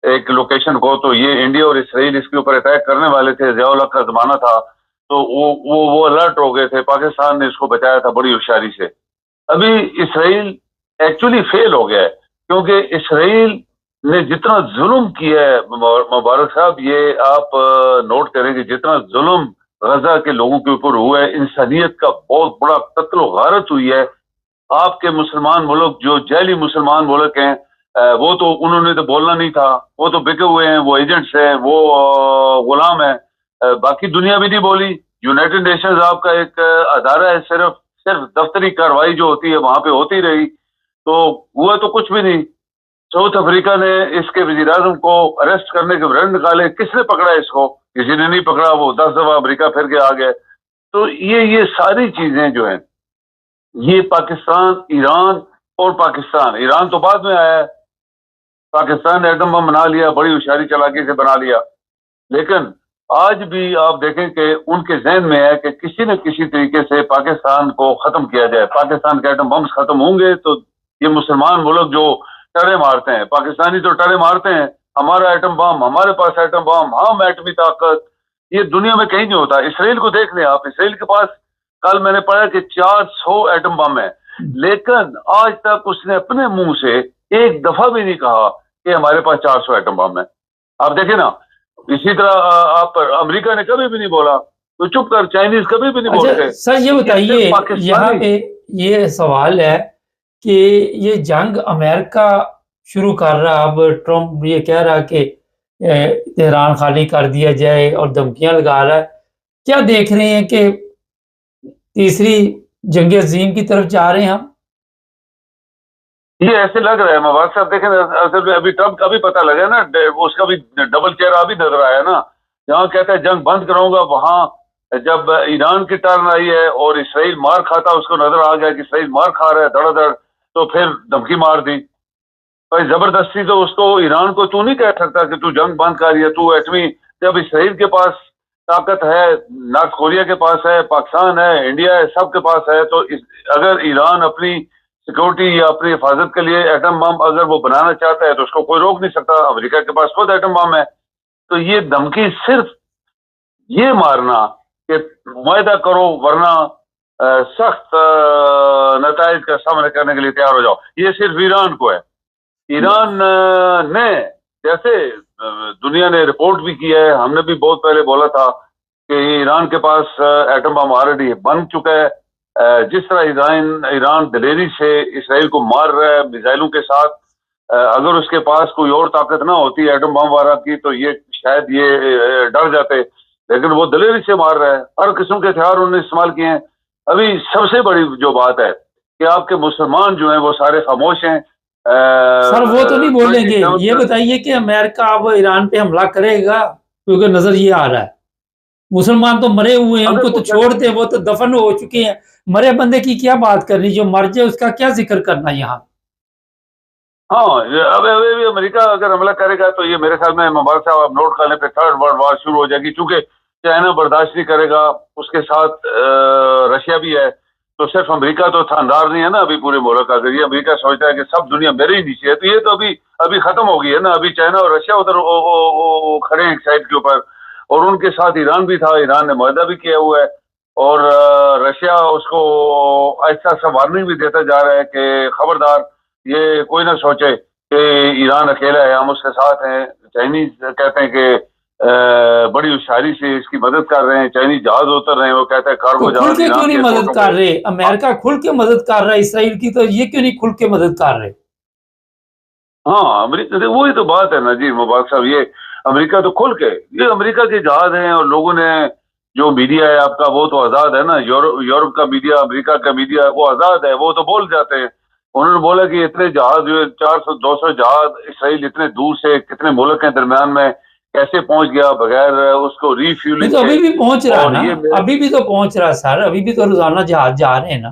ایک لوکیشن کو، تو یہ انڈیا اور اسرائیل اس کے اوپر اٹیک کرنے والے تھے. ضیاء الحق کا زمانہ تھا تو وہ الرٹ ہو گئے تھے. پاکستان نے اس کو بچایا تھا بڑی ہوشیاری سے. ابھی اسرائیل ایکچولی فیل ہو گیا ہے، کیونکہ اسرائیل نے جتنا ظلم کیا ہے مبارک صاحب، یہ آپ نوٹ کریں کہ جتنا ظلم غزہ کے لوگوں کے اوپر ہوا ہے، انسانیت کا بہت بڑا قتل و غارت ہوئی ہے. آپ کے مسلمان ملک جو جعلی مسلمان ملک ہیں، وہ تو انہوں نے تو بولنا نہیں تھا، وہ تو بکے ہوئے ہیں، وہ ایجنٹس ہیں، وہ غلام ہیں. باقی دنیا بھی نہیں بولی. یونائٹڈ نیشنز آپ کا ایک ادارہ ہے، صرف دفتری کارروائی جو ہوتی ہے وہاں پہ ہوتی رہی، تو ہوا تو کچھ بھی نہیں. ساؤتھ افریقہ نے اس کے وزیر اعظم کو اریسٹ کرنے کے ورنٹ نکالے. کس نے پکڑا اس کو؟ کسی نے نہیں پکڑا. وہ 10 دفعہ امریکہ پھر کے آ گئے. تو یہ ساری چیزیں جو ہیں، یہ پاکستان، ایران اور ایران تو بعد میں آیا ہے. پاکستان نے ایٹم بم بنا لیا، بڑی ہوشیاری چالاکی سے بنا لیا. لیکن آج بھی آپ دیکھیں کہ ان کے ذہن میں ہے کہ کسی نہ کسی طریقے سے پاکستان کو ختم کیا جائے. پاکستان کے ایٹم بمز ختم ہوں گے تو یہ مسلمان ملک جو ٹرے مارتے ہیں، پاکستانی تو ٹرے مارتے ہیں، ہمارا ایٹم بم، ہمارے پاس ایٹم بم، ہم ایٹمی طاقت، یہ دنیا میں کہیں نہیں ہوتا. اسرائیل کو دیکھ لیں آپ. اسرائیل کے پاس کل میں نے پڑھا کہ 400 ایٹم بم ہے، لیکن آج تک اس نے اپنے منہ سے ایک دفعہ بھی نہیں کہا کہ ہمارے پاس 400 ایٹم بم ہے. آپ دیکھیں نا. اسی طرح آپ امریکہ نے کبھی بھی نہیں بولا، تو چپ کر. چائنیز کبھی بھی نہیں بولتے. سر یہ بتائیے، یہاں پہ یہ سوال ہے کہ یہ جنگ امریکہ شروع کر رہا، اب ٹرمپ یہ کہہ رہا کہ تہران خالی کر دیا جائے اور دھمکیاں لگا رہا ہے. کیا دیکھ رہے ہیں کہ تیسری جنگ عظیم کی طرف جا رہے ہیں ہم؟ یہ ایسے لگ رہا ہے مبارک صاحب. دیکھیں اصل میں ابھی ٹرمپ کا بھی پتہ لگا نا، اس کا بھی ڈبل چہرہ بھی نظر آیا نا. جہاں کہتا ہے جنگ بند کراؤں گا، وہاں جب ایران کی ٹرن آئی ہے اور اسرائیل مار کھاتا، اس کو نظر آ گیا کہ اسرائیل مار کھا رہا ہے دھڑا دھڑ، تو پھر دھمکی مار دی بھائی زبردستی. تو اس کو ایران کو تو نہیں کہہ سکتا کہ تو جنگ بند کر یا تو ایٹمی. جب اسرائیل کے پاس طاقت ہے، نارتھ کوریا کے پاس ہے، پاکستان ہے، انڈیا ہے، سب کے پاس ہے، تو اگر ایران اپنی سیکورٹی یا اپنی حفاظت کے لیے ایٹم بم اگر وہ بنانا چاہتا ہے تو اس کو کوئی روک نہیں سکتا. امریکہ کے پاس خود ایٹم بم ہے. تو یہ دھمکی صرف یہ مارنا کہ معاہدہ کرو ورنہ سخت نتائج کا سامنا کرنے کے لیے تیار ہو جاؤ، یہ صرف ایران کو ہے. ایران نے جیسے دنیا نے رپورٹ بھی کیا ہے، ہم نے بھی بہت پہلے بولا تھا کہ ایران کے پاس ایٹم بم آلریڈی بن چکا ہے. جس طرح ایران دلیری سے اسرائیل کو مار رہا ہے میزائلوں کے ساتھ، اگر اس کے پاس کوئی اور طاقت نہ ہوتی ایٹم بم وغیرہ کی تو یہ شاید یہ ڈر جاتے، لیکن وہ دلیری سے مار رہا ہے. ہر قسم کے ہتھیار انہوں نے استعمال کیے ہیں. ابھی سب سے بڑی جو بات ہے کہ آپ کے مسلمان جو ہیں وہ سارے خاموش ہیں. سر وہ تو نہیں بولیں گے. یہ بتائیے کہ امریکہ اب ایران پہ حملہ کرے گا؟ کیونکہ نظر یہ آ رہا ہے مسلمان تو مرے ہوئے ہیں، ان کو تو چھوڑ دے، وہ تو دفن ہو چکے ہیں. مرے بندے کی کیا بات کرنی، جو مر جائے اس کا کیا ذکر کرنا یہاں. ہاں اب امریکہ اگر حملہ کرے گا تو یہ میرے خیال میں مبارک صاحب آپ نوٹ کر لیں پہ تھرڈ ورلڈ وار شروع ہو جائے گی، چونکہ چائنا برداشت نہیں کرے گا، اس کے ساتھ رشیا بھی ہے. تو صرف امریکہ تو تھاندار نہیں ہے نا ابھی پورے ملک کا. اگر یہ امریکہ سوچتا ہے کہ سب دنیا میرے ہی نیچے ہے تو یہ تو ابھی ختم ہو گئی ہے نا. ابھی چائنا اور رشیا ادھر کھڑے ہیں ایک سائڈ کے اوپر، اور ان کے ساتھ ایران بھی تھا. ایران نے معاہدہ بھی کیا ہوا ہے، اور رشیا اس کو ایسا سا وارننگ بھی دیتا جا رہا ہے کہ خبردار یہ کوئی نہ سوچے کہ ایران اکیلا ہے، ہم اس کے ساتھ ہیں. چائنیز کہتے ہیں کہ بڑی ہوشیاری سے اس کی مدد کر رہے ہیں. چائنیز جہاز اتر رہے ہیں، وہ کہتا ہے کارگو جہاز. کیوں نہیں مدد کر رہے؟ امریکہ کھل کے مدد کر رہا ہے اسرائیل کی، تو یہ کیوں نہیں کھل کے مدد کر رہے؟ ہاں امریکہ وہی تو بات ہے نا جی مبارک صاحب. یہ امریکہ تو کھل کے، یہ امریکہ کے جہاز ہیں، اور لوگوں نے جو میڈیا ہے آپ کا وہ تو آزاد ہے نا. یورپ کا میڈیا، امریکہ کا میڈیا وہ آزاد ہے، وہ تو بول جاتے ہیں. انہوں نے بولا کہ اتنے جہاز جو 400-200 جہاز اسرائیل اتنے دور سے کتنے ملک کے درمیان میں کیسے پہنچ گیا بغیر اس کو ری فیولنگ. تو ابھی بھی پہنچ رہا نا، ابھی بھی تو پہنچ رہا سر، ابھی بھی تو روزانہ جہاز جا رہے ہیں نا.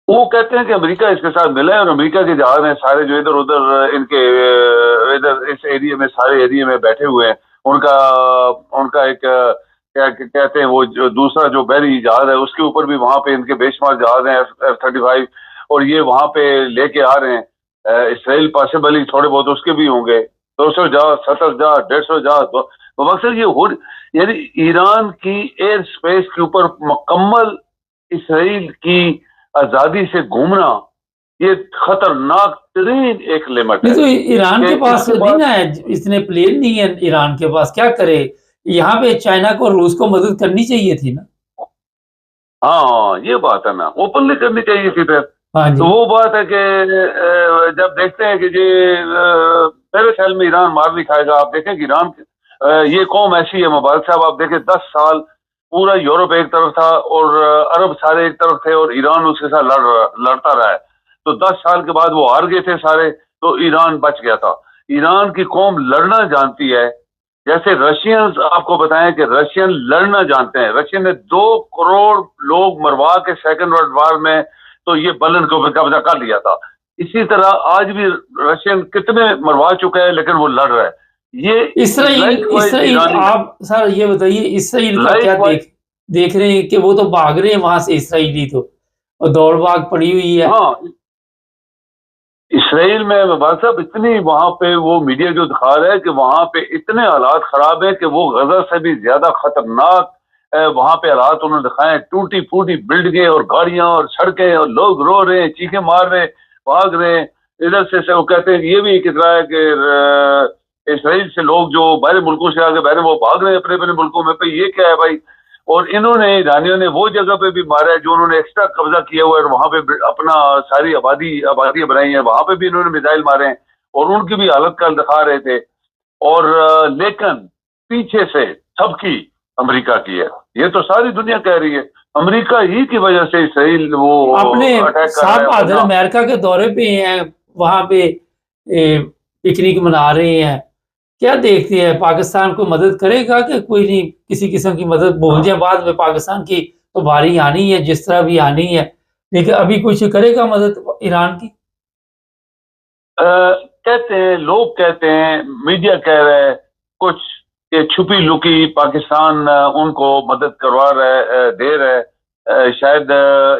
وہ کہتے ہیں کہ امریکہ اس کے ساتھ ملا ہے، اور امریکہ کے جہاز ہیں سارے جو ادھر ادھر ان کے ادھر اس ایریے میں سارے ایریے میں بیٹھے ہوئے ہیں. ان کا ایک کیا کہتے ہیں وہ دوسرا جو بحری جہاز ہے اس کے اوپر بھی وہاں پہ ان کے بے شمار جہاز ہیں F-35، اور یہ وہاں پہ لے کے آ رہے ہیں. اسرائیل پاسبلی تھوڑے بہت اس کے بھی ہوں گے، 200 جہاز، 70 جہاز، 150 جہاز. مقصد یہ یعنی ایران کی ایئر سپیس کے اوپر مکمل اسرائیل کی آزادی سے گھومنا یہ خطرناک ترین ایک لمٹ ہے. تو ایران کے پاس نہیں نا ہے، اتنے پلین نہیں ہے ایران کے پاس، کیا کرے؟ یہاں پہ چائنا کو، روس کو مدد کرنی چاہیے تھی نا. ہاں یہ بات ہے نا، اوپنلی کرنی چاہیے تھی پھر. تو وہ بات ہے کہ جب دیکھتے ہیں کہ میرے خیال میں ایران مار نہیں کھائے گا. آپ دیکھیں کہ ایران یہ قوم ایسی ہے مبارک صاحب، آپ دیکھیں 10 سال پورا یورپ ایک طرف تھا اور عرب سارے ایک طرف تھے، اور ایران اس کے ساتھ لڑتا رہا ہے. تو 10 سال کے بعد وہ ہار گئے تھے سارے، تو ایران بچ گیا تھا. ایران کی قوم لڑنا جانتی ہے. جیسے رشینز آپ کو بتائیں کہ رشین لڑنا جانتے ہیں. رشین نے 2 کروڑ لوگ مروا کے سیکنڈ ورلڈ وار میں تو یہ بلن کو قبضہ کر لیا تھا. اسی طرح آج بھی رشین کتنے مروا چکے ہیں لیکن وہ لڑ رہا ہے. یہ اسرائیل آپ سر یہ بتائیے اسرائیل کا کیا دیکھ رہے ہیں کہ وہ تو بھاگ رہے ہیں وہاں سے، اسرائیلی تو اور دوڑ بھاگ پڑی ہوئی ہے. ہاں اسرائیل میں بات صاحب اتنی وہاں پہ وہ میڈیا جو دکھا رہا ہے کہ وہاں پہ اتنے حالات خراب ہیں کہ وہ غزہ سے بھی زیادہ خطرناک وہاں پہ حالات انہوں نے دکھائے. ٹوٹی پھوٹی بلڈنگیں اور گاڑیاں اور سڑکیں، اور لوگ رو رہے ہیں، چیخیں مار رہے ہیں، بھاگ رہے ہیں ادھر سے. وہ کہتے ہیں یہ بھی کہہ رہا ہے کہ اسرائیل سے لوگ جو باہر ملکوں سے آگے بہرے وہ بھاگ رہے ہیں اپنے اپنے ملکوں میں. پہ یہ کیا ہے بھائی؟ اور انہوں نے ایرانیوں نے وہ جگہ پہ بھی مارا ہے جو انہوں نے ایکسٹرا قبضہ کیا ہوا ہے، وہاں پہ اپنا ساری آبادیاں بنائی ہیں، وہاں پہ بھی انہوں نے میزائل مارے ہیں، اور ان کی بھی حالت کل دکھا رہے تھے. اور لیکن پیچھے سے سب کی امریکہ کی ہے. یہ تو ساری دنیا کہہ رہی ہے امریکہ ہی کی وجہ سے اسرائیل وہ اپنے صاحب امریکہ کے دورے پہ ہیں، وہاں پہ پکنک منا رہے ہیں. کیا دیکھتے ہیں پاکستان کو مدد کرے گا کہ کوئی نہیں, کسی قسم کی مدد بھول جائے بعد میں, پاکستان کی تو باری آنی ہے جس طرح بھی آنی ہے, لیکن ابھی کچھ کرے گا مدد ایران کی؟ کہتے ہیں, لوگ کہتے ہیں, میڈیا کہہ رہا ہے کچھ کہ چھپی لکی پاکستان ان کو مدد کروا رہا ہے, دے رہا ہے. شاید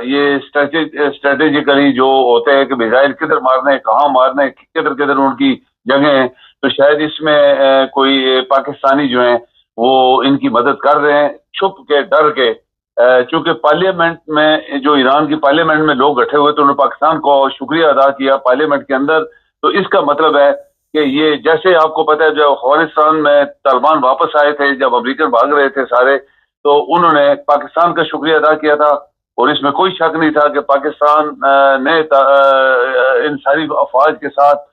یہ اسٹریٹجیکلی جو ہوتے ہیں کہ میزائل کدھر مارنے, کہاں مارنے, کدھر کدھر ان کی جگہ ہیں, تو شاید اس میں کوئی پاکستانی جو ہیں وہ ان کی مدد کر رہے ہیں چھپ کے, ڈر کے. چونکہ پارلیمنٹ میں جو ایران کی پارلیمنٹ میں لوگ اٹھے ہوئے تو انہوں نے پاکستان کو شکریہ ادا کیا پارلیمنٹ کے اندر. تو اس کا مطلب ہے کہ یہ, جیسے آپ کو پتہ ہے جب افغانستان میں طالبان واپس آئے تھے, جب امریکن بھاگ رہے تھے سارے, تو انہوں نے پاکستان کا شکریہ ادا کیا تھا, اور اس میں کوئی شک نہیں تھا کہ پاکستان نے ان ساری افواج کے ساتھ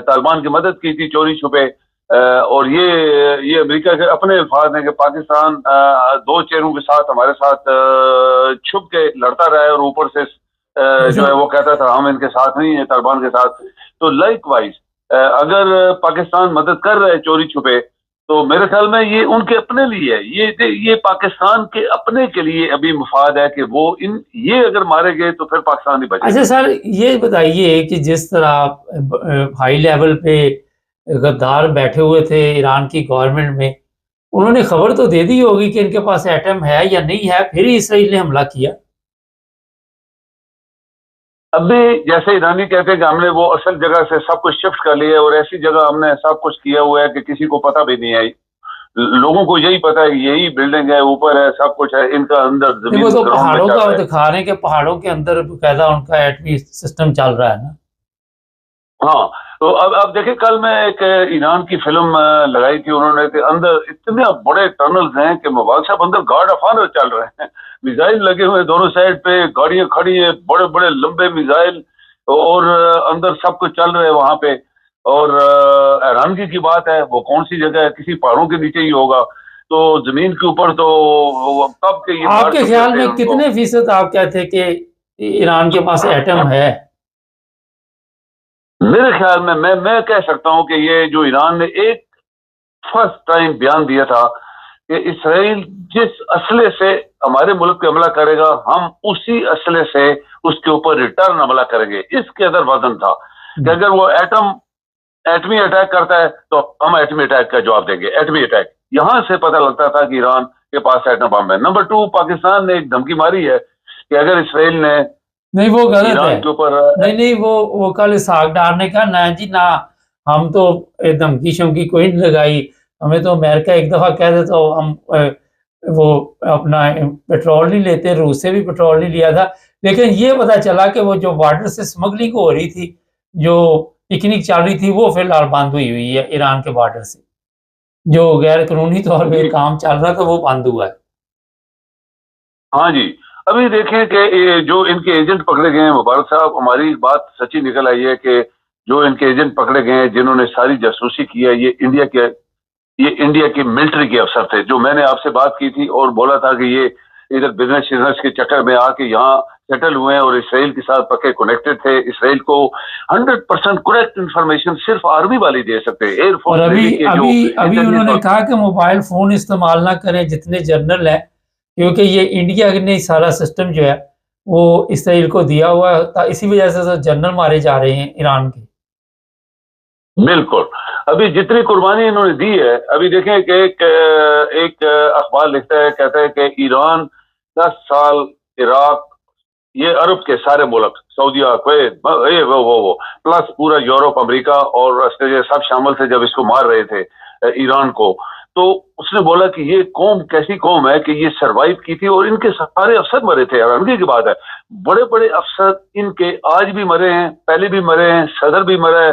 طالبان کی مدد کی تھی چوری چھپے. اور یہ امریکہ کے اپنے الفاظ ہیں کہ پاکستان دو چہروں کے ساتھ ہمارے ساتھ چھپ کے لڑتا رہا ہے, اور اوپر سے جو ہے وہ کہتا تھا ہم ان کے ساتھ نہیں ہیں طالبان کے ساتھ. تو لائک وائز اگر پاکستان مدد کر رہا ہے چوری چھپے, تو میرے خیال میں یہ ان کے اپنے لیے ہے, یہ پاکستان کے اپنے کے لیے ابھی مفاد ہے کہ وہ یہ اگر مارے گئے تو پھر پاکستان نہیں بچے. اچھا سر, یہ بتائیے کہ جس طرح ہائی لیول پہ غدار بیٹھے ہوئے تھے ایران کی گورنمنٹ میں, انہوں نے خبر تو دے دی ہوگی کہ ان کے پاس ایٹم ہے یا نہیں ہے, پھر ہی اسرائیل نے حملہ کیا. ابھی جیسے ایرانی کہتے ہیں کہ ہم نے وہ اصل جگہ سے سب کچھ شفٹ کر لیا ہے, اور ایسی جگہ ہم نے سب کچھ کیا ہوا ہے کہ کسی کو پتہ بھی نہیں ہے. لوگوں کو یہی پتا ہے یہی بلڈنگ ہے, اوپر ہے, سب کچھ ہے, ان کا اندر زمین وہ تو پہاڑوں کا دکھا رہے ہیں کہ پہاڑوں کے اندر باقاعدہ ان کا ایٹمی سسٹم چل رہا ہے نا. ہاں, تو اب دیکھیں کل میں ایک ایران کی فلم لگائی تھی, انہوں نے اندر اتنے بڑے ٹنلز ہیں کہ مبارک صاحب اندر گارڈ آف آنر چل رہے ہیں, میزائل لگے ہوئے دونوں سائڈ پہ, گاڑیاں کھڑی ہیں, بڑے بڑے لمبے میزائل, اور اندر سب کچھ چل رہے ہیں وہاں پہ. اور حیرانگی کی بات ہے وہ کون سی جگہ ہے, کسی پہاڑوں کے نیچے ہی ہوگا, تو زمین کے اوپر تو کب کے. آپ کے خیال میں کتنے فیصد آپ کہتے ہیں کہ ایران کے پاس ایٹم ہے؟ میرے خیال میں کہہ سکتا ہوں کہ یہ جو ایران نے ایک فرسٹ ٹائم بیان دیا تھا کہ اسرائیل جس اسلحے سے ہمارے ملک پہ حملہ کرے گا ہم اسی اسلحے سے اس کے اوپر ریٹرن حملہ کریں گے. اس کے اندر وزن تھا کہ اگر وہ ایٹمی اٹیک کرتا ہے تو ہم ایٹمی اٹیک کا جواب دیں گے. ایٹمی اٹیک یہاں سے پتہ لگتا تھا کہ ایران کے پاس ایٹم بم ہے. نمبر 2, پاکستان نے ایک دھمکی ماری ہے کہ اگر اسرائیل نے نہیں, وہ غلط ہے. نہیں, وہ کل اسحاق ڈار نے کہا نہ جی نہ, ہم تو دھمکی شمکی کوئی نہیں لگائی, ہمیں تو امریکہ ایک دفعہ کہہ دے تو ہم وہ اپنا پیٹرول نہیں لیتے, روس سے بھی پیٹرول نہیں لیا تھا. لیکن یہ پتہ چلا کہ وہ جو بارڈر سے اسمگلنگ ہو رہی تھی, جو پکنک چل رہی تھی, وہ فی الحال بند ہوئی ہے ایران کے بارڈر سے. جو غیر قانونی طور پہ کام چل رہا تھا وہ بند ہوا ہے. ہاں جی, ابھی دیکھیں کہ جو ان کے ایجنٹ پکڑے گئے ہیں مبارک صاحب, ہماری بات سچی نکل آئی ہے کہ جو ان کے ایجنٹ پکڑے گئے ہیں جنہوں نے ساری جاسوسی کی ہے, یہ انڈیا کے ملٹری کے افسر تھے. جو میں نے آپ سے بات کی تھی اور بولا تھا کہ یہ ادھر بزنس کے چکر میں آ کے یہاں سیٹل ہوئے ہیں اور اسرائیل کے ساتھ پکے کنیکٹڈ تھے. اسرائیل کو 100% کریکٹ انفارمیشن صرف آرمی والے دے سکتے ہیں. ایئر فورس ابھی انہوں نے کہا کہ موبائل فون استعمال نہ کریں جتنے جنرل ہیں, کیونکہ یہ انڈیا نے سارا سسٹم جو ہے وہ اسرائیل کو دیا ہوا ہے, اسی وجہ سے جنرل مارے جا رہے ہیں ایران کے. بالکل, ابھی جتنی قربانی انہوں نے دی ہے, ابھی دیکھیں کہ ایک اخبار لکھتا ہے, کہتا ہے کہ ایران 10 سال عراق, یہ عرب کے سارے ملک, سعودیہ, کویت, وہ پلس پورا یورپ, امریکہ اور آسٹریلیا سب شامل تھے جب اس کو مار رہے تھے ایران کو. تو اس نے بولا کہ یہ قوم کیسی قوم ہے کہ یہ سروائیو کی تھی, اور ان کے سارے افسر مرے تھے. حیرانگی کی بات ہے, بڑے بڑے افسر ان کے آج بھی مرے ہیں, پہلے بھی مرے ہیں, صدر بھی مرا ہے,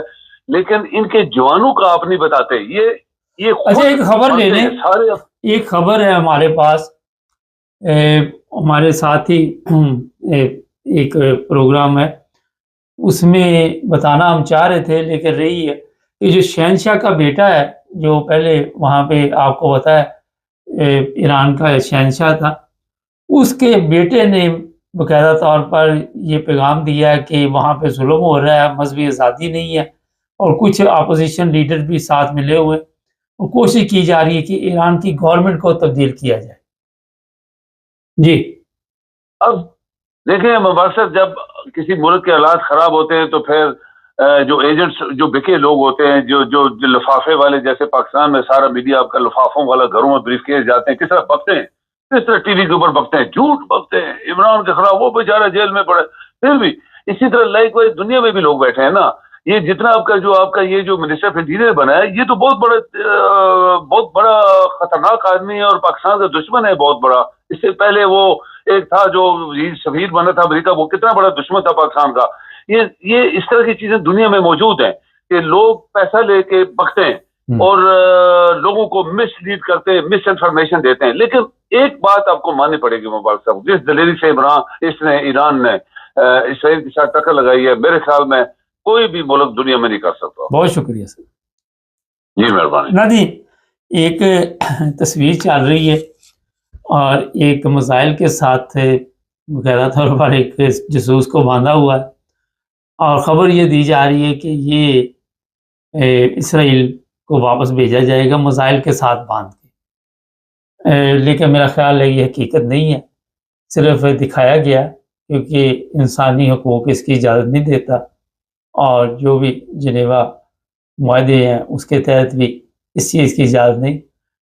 لیکن ان کے جوانوں کا آپ نہیں بتاتے. یہ اچھا, ایک خبر لے لیں, ایک خبر ہے ہمارے پاس, ہمارے ساتھ ہی ایک پروگرام ہے, اس میں بتانا ہم چاہ رہے تھے لیکن رہی ہے کہ جو شہنشاہ کا بیٹا ہے, جو پہلے وہاں پہ آپ کو پتا ہے ایران کا شہنشاہ تھا, اس کے بیٹے نے باقاعدہ طور پر یہ پیغام دیا ہے کہ وہاں پہ ظلم ہو رہا ہے, مذہبی آزادی نہیں ہے, اور کچھ اپوزیشن لیڈر بھی ساتھ ملے ہوئے اور کوشش کی جا رہی ہے کہ ایران کی گورنمنٹ کو تبدیل کیا جائے. جی اب دیکھیں مبارک صاحب، جب کسی ملک کے حالات خراب ہوتے ہیں تو پھر جو ایجنٹس، جو بکے لوگ ہوتے ہیں، جو لفافے والے، جیسے پاکستان میں سارا میڈیا آپ کا لفافوں والا، گھروں میں بریف کیس جاتے ہیں، کس طرح بکتے ہیں، کس طرح ٹی وی کے اوپر بکتے ہیں، جھوٹ بکتے ہیں عمران کے خلاف، وہ بیچارہ جیل میں پڑے. پھر بھی اسی طرح لائک وائز دنیا میں بھی لوگ بیٹھے ہیں نا. یہ جتنا آپ کا یہ جو منسٹر آف انٹیریئر بنا ہے، یہ تو بہت بڑا خطرناک آدمی ہے اور پاکستان کا دشمن ہے بہت بڑا. اس سے پہلے وہ ایک تھا جو سفیر بنا تھا امریکہ، وہ کتنا بڑا دشمن تھا پاکستان کا. یہ اس طرح کی چیزیں دنیا میں موجود ہیں کہ لوگ پیسہ لے کے بکتے ہیں اور لوگوں کو مس لیڈ کرتے ہیں، مس انفارمیشن دیتے ہیں. لیکن ایک بات آپ کو ماننی پڑے گی مبارک صاحب، جس دلیری سے ایران نے اسرائیل کے ساتھ ٹکر لگائی ہے، میرے خیال میں کوئی بھی ملک دنیا میں نہیں کر سکتا. بہت شکریہ سر. جی مہربانی. نادی، ایک تصویر چل رہی ہے اور ایک میزائل کے ساتھ باقاعدہ طور پر ایک جاسوس کو باندھا ہوا ہے، اور خبر یہ دی جا رہی ہے کہ یہ اسرائیل کو واپس بھیجا جائے گا میزائل کے ساتھ باندھ کے. لیکن میرا خیال ہے یہ حقیقت نہیں ہے، صرف دکھایا گیا کیونکہ انسانی حقوق اس کی اجازت نہیں دیتا، اور جو بھی جنیوا معاہدے ہیں اس کے تحت بھی اس چیز کی اجازت نہیں،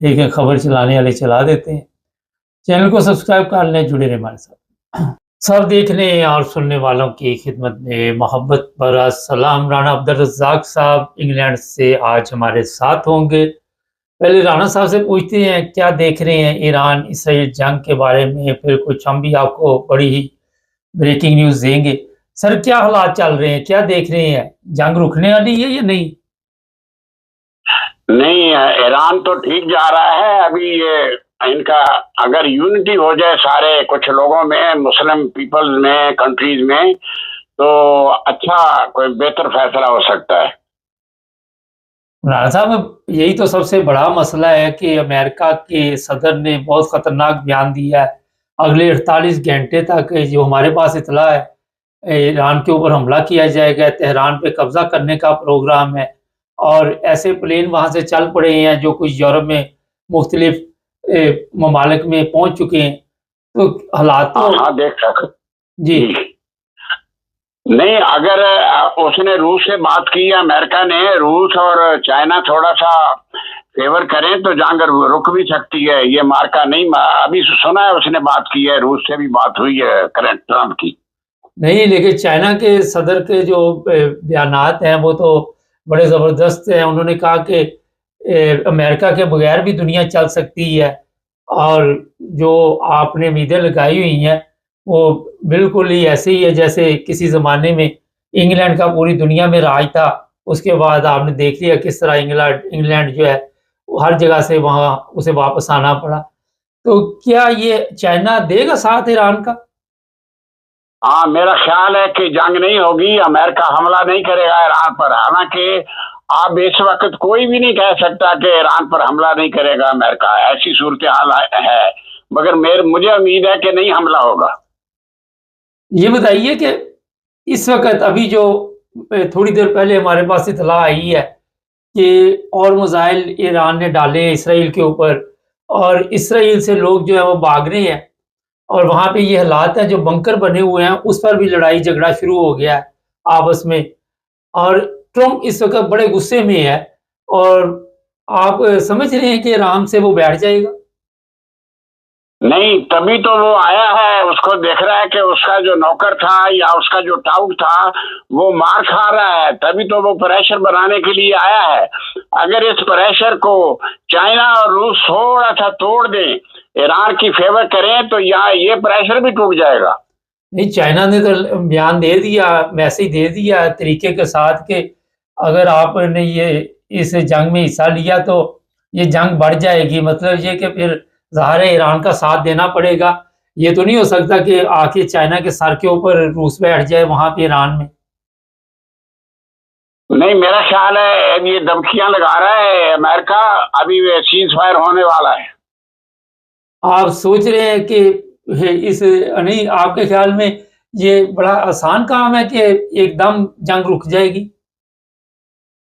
لیکن خبر چلانے والے چلا دیتے ہیں. چینل کو سبسکرائب کر لیں، جڑے رہیں ہمارے ساتھ. سب دیکھنے اور سننے والوں کی خدمت میں محبت بھرا سلام. رانا عبدالرزاق صاحب انگلینڈ سے آج ہمارے ساتھ ہوں گے. پہلے رانا صاحب سے پوچھتے ہیں کیا دیکھ رہے ہیں ایران اسرائیل جنگ کے بارے میں، پھر کچھ ہم بھی آپ کو بڑی ہی بریکنگ نیوز دیں گے. سر، کیا حالات چل رہے ہیں، کیا دیکھ رہے ہیں، جنگ رکنے والی ہے یا نہیں؟ نہیں، ایران تو ٹھیک جا رہا ہے. ابھی یہ ان کا اگر یونٹی ہو جائے سارے کچھ لوگوں میں، مسلم پیپل میں، کنٹریز میں، تو اچھا کوئی بہتر فیصلہ ہو سکتا ہے. رانا صاحب، یہی تو سب سے بڑا مسئلہ ہے کہ امریکہ کے صدر نے بہت خطرناک بیان دیا ہے. اگلے 48 گھنٹے تک جو ہمارے پاس اطلاع ہے ایران کے اوپر حملہ کیا جائے گا، تہران پہ قبضہ کرنے کا پروگرام ہے، اور ایسے پلین وہاں سے چل پڑے ہیں جو کچھ یورپ میں مختلف ممالک میں پہنچ چکے ہیں. تو حالات تو ہاں دیکھ سکتے جی. نہیں، اگر اس نے روس سے بات کی، امریکہ نے، روس اور چائنا تھوڑا سا فیور کریں تو جنگ رک بھی سکتی ہے. یہ مارکا نہیں، ابھی سنا ہے اس نے بات کی ہے، روس سے بھی بات ہوئی ہے کرنٹ ٹرمپ کی. نہیں، لیکن چائنا کے صدر کے جو بیانات ہیں وہ تو بڑے زبردست ہیں. انہوں نے کہا کہ امریکہ کے بغیر بھی دنیا چل سکتی ہے، اور جو آپ نے امیدیں لگائی ہوئی ہیں وہ بالکل ہی ایسے ہی ہے جیسے کسی زمانے میں انگلینڈ کا پوری دنیا میں راج تھا. اس کے بعد آپ نے دیکھ لیا کس طرح انگلینڈ جو ہے ہر جگہ سے وہاں اسے واپس آنا پڑا. تو کیا یہ چائنا دے گا ساتھ ایران کا؟ ہاں، میرا خیال ہے کہ جنگ نہیں ہوگی، امریکہ حملہ نہیں کرے گا ایران پر. حالانکہ آپ اس وقت کوئی بھی نہیں کہہ سکتا کہ ایران پر حملہ نہیں کرے گا امریکہ، ایسی صورتحال ہے، مگر مجھے امید ہے کہ نہیں حملہ ہوگا. یہ بتائیے کہ اس وقت ابھی جو تھوڑی دیر پہلے ہمارے پاس اطلاع آئی ہے کہ اور میزائل ایران نے ڈالے ہیں اسرائیل کے اوپر، اور اسرائیل سے لوگ جو ہے وہ بھاگ رہے ہیں، اور وہاں پہ یہ حالات ہیں جو بنکر بنے ہوئے ہیں اس پر بھی لڑائی جھگڑا شروع ہو گیا ہے آپس میں. اور ٹرمپ اس وقت بڑے غصے میں ہے، اور آپ سمجھ رہے ہیں کہ آرام سے وہ بیٹھ جائے گا؟ نہیں، تبھی تو وہ آیا ہے، اس کو دیکھ رہا ہے کہ اس کا جو نوکر تھا یا اس کا جو ٹاؤٹ تھا وہ مار کھا رہا ہے، تبھی تو وہ پریشر بنانے کے لیے آیا ہے. اگر اس پریشر کو چائنا اور روس تھوڑا سا توڑ دیں، ایران کی فیور کریں، تو یہ پریشر بھی ٹوٹ جائے گا. نہیں، چائنا نے تو بیان دے دیا، میسج دے دیا طریقے کے ساتھ کہ اگر آپ نے یہ اس جنگ میں حصہ لیا تو یہ جنگ بڑھ جائے گی. مطلب یہ کہ پھر ظاہر ہے ایران کا ساتھ دینا پڑے گا. یہ تو نہیں ہو سکتا کہ آ کے چائنا کے سر کے اوپر روس بیٹھ جائے وہاں پہ ایران میں. نہیں، میرا خیال ہے یہ دھمکیاں لگا رہا ہے امریکہ، ابھی سیز فائر ہونے والا ہے. آپ سوچ رہے ہیں کہ نہیں، آپ کے خیال میں یہ بڑا آسان کام ہے کہ ایک دم جنگ رک جائے گی؟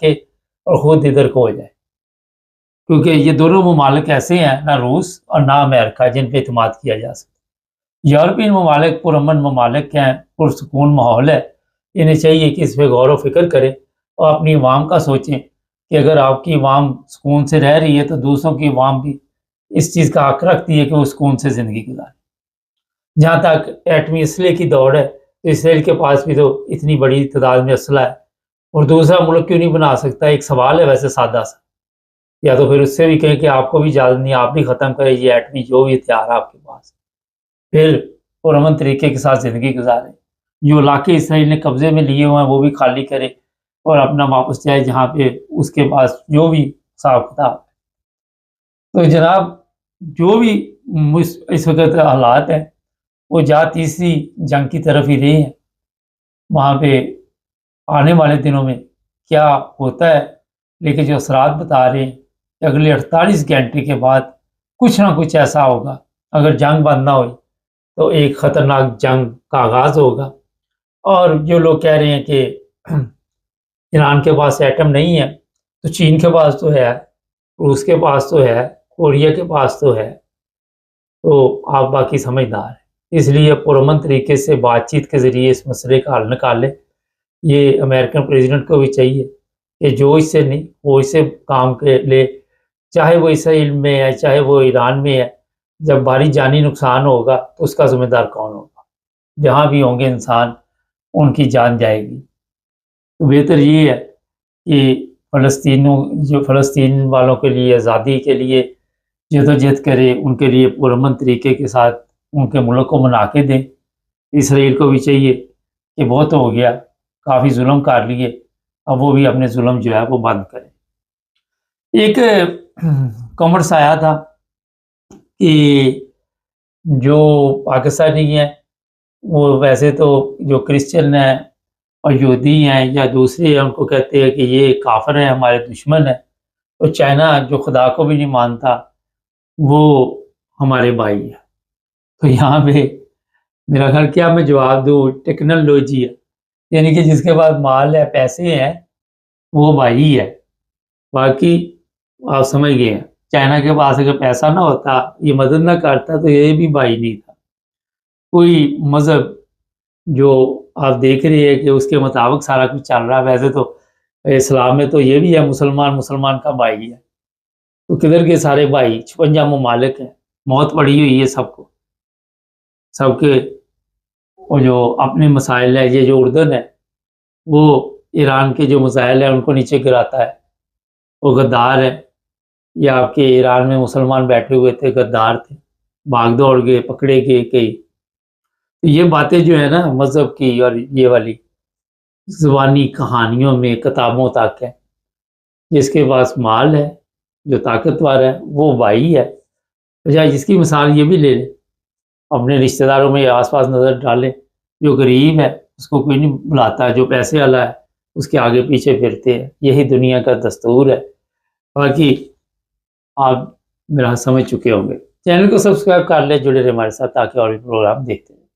کے اور خود ادھر کو ہو جائے، کیونکہ یہ دونوں ممالک ایسے ہیں، نہ روس اور نہ امریکہ، جن پہ اعتماد کیا جا سکتا۔ یورپین ممالک پرامن ممالک ہیں، پرسکون ماحول ہے، انہیں چاہیے کہ اس پہ غور و فکر کریں اور اپنی عوام کا سوچیں کہ اگر آپ کی عوام سکون سے رہ رہی ہے تو دوسروں کی عوام بھی اس چیز کا حق رکھتی ہے کہ وہ سکون سے زندگی گزارے۔ جہاں تک ایٹمی اسلحے کی دوڑ ہے تو اسرائیل کے پاس بھی تو اتنی بڑی تعداد میں اسلحہ ہے، اور دوسرا ملک کیوں نہیں بنا سکتا؟ ایک سوال ہے ویسے سادہ سا، یا تو پھر اس سے بھی کہیں کہ آپ کو بھی اجازت نہیں، آپ بھی ختم کریں یہ ایٹمی جو بھی ہتھیار ہے آپ کے پاس، پھر پرامن طریقے کے ساتھ زندگی گزاریں، جو علاقے اسرائیل نے قبضے میں لیے ہوئے ہیں وہ بھی خالی کرے اور اپنا واپس جائے جہاں پہ اس کے پاس جو بھی حساب کتاب ہے۔ تو جناب جو بھی اس وقت حالات ہیں وہ تیسری جنگ کی طرف ہی رہے ہیں، وہاں پہ آنے والے دنوں میں کیا ہوتا ہے، لیکن جو اثرات بتا رہے ہیں کہ اگلے 48 گھنٹے کے بعد کچھ نہ کچھ ایسا ہوگا، اگر جنگ بند نہ ہوئی تو ایک خطرناک جنگ کا آغاز ہوگا۔ اور جو لوگ کہہ رہے ہیں کہ ایران کے پاس ایٹم نہیں ہے، تو چین کے پاس تو ہے، روس کے پاس تو ہے، کوریا کے پاس تو ہے، تو آپ باقی سمجھدار ہیں۔ اس لیے پرامن طریقے سے بات چیت کے ذریعے اس مسئلے کا حل نکالے۔ یہ امریکن پریزیڈنٹ کو بھی چاہیے کہ جو اس سے نہیں وہ اس سے کام کے لے، چاہے وہ اسرائیل میں ہے چاہے وہ ایران میں ہے، جب بھاری جانی نقصان ہوگا تو اس کا ذمہ دار کون ہوگا؟ جہاں بھی ہوں گے انسان ان کی جان جائے گی۔ تو بہتر یہ ہے کہ فلسطین والوں کے لیے آزادی کے لیے جدوجہد کرے، ان کے لیے پرامن طریقے کے ساتھ ان کے ملک کو بنا کے دیں۔ اسرائیل کو بھی چاہیے کہ بہت ہو گیا، کافی ظلم کر لیے، اب وہ بھی اپنے ظلم جو ہے وہ بند کریں۔ ایک کامنٹس آیا تھا کہ جو پاکستانی ہیں وہ ویسے تو جو کرسچن ہیں اور یہودی ہیں یا دوسرے ہیں ان کو کہتے ہیں کہ یہ کافر ہیں، ہمارے دشمن ہیں، اور چائنا جو خدا کو بھی نہیں مانتا وہ ہمارے بھائی ہیں۔ تو یہاں پہ میرا خیال کیا میں جواب دوں، ٹیکنالوجی ہے، یعنی کہ جس کے پاس مال ہے پیسے ہیں وہ بھائی ہے، باقی آپ سمجھ گئے ہیں۔ چائنا کے پاس اگر پیسہ نہ ہوتا، یہ مدد نہ کرتا، تو یہ بھی بھائی نہیں تھا۔ کوئی مذہب جو آپ دیکھ رہے ہیں کہ اس کے مطابق سارا کچھ چل رہا ہے، ویسے تو اسلام میں تو یہ بھی ہے مسلمان کا بھائی ہے، تو کدھر کے سارے بھائی؟ 56 ممالک ہیں، موت پڑی ہوئی ہے سب کو، سب کے وہ جو اپنے مسائل ہے۔ یہ جو اردن ہے وہ ایران کے جو مسائل ہیں ان کو نیچے گراتا ہے، وہ غدار ہے۔ یہ آپ کے ایران میں مسلمان بیٹھے ہوئے تھے، غدار تھے، بھاگ دوڑ گئے، پکڑے گئے کئی۔ تو یہ باتیں جو ہے نا مذہب کی اور یہ والی زبانی کہانیوں میں کتابوں تک ہے، جس کے پاس مال ہے جو طاقتور ہے وہ بھائی ہے۔ بجائے جس کی مثال یہ بھی لے لیں، اپنے رشتہ داروں میں آس پاس نظر ڈالیں، جو غریب ہے اس کو کوئی نہیں بلاتا، جو پیسے والا ہے اس کے آگے پیچھے پھرتے ہیں۔ یہی دنیا کا دستور ہے۔ باقی آپ میرا سمجھ چکے ہوں گے۔ چینل کو سبسکرائب کر لیں، جڑے رہے ہمارے ساتھ تاکہ اور بھی پروگرام دیکھتے ہیں۔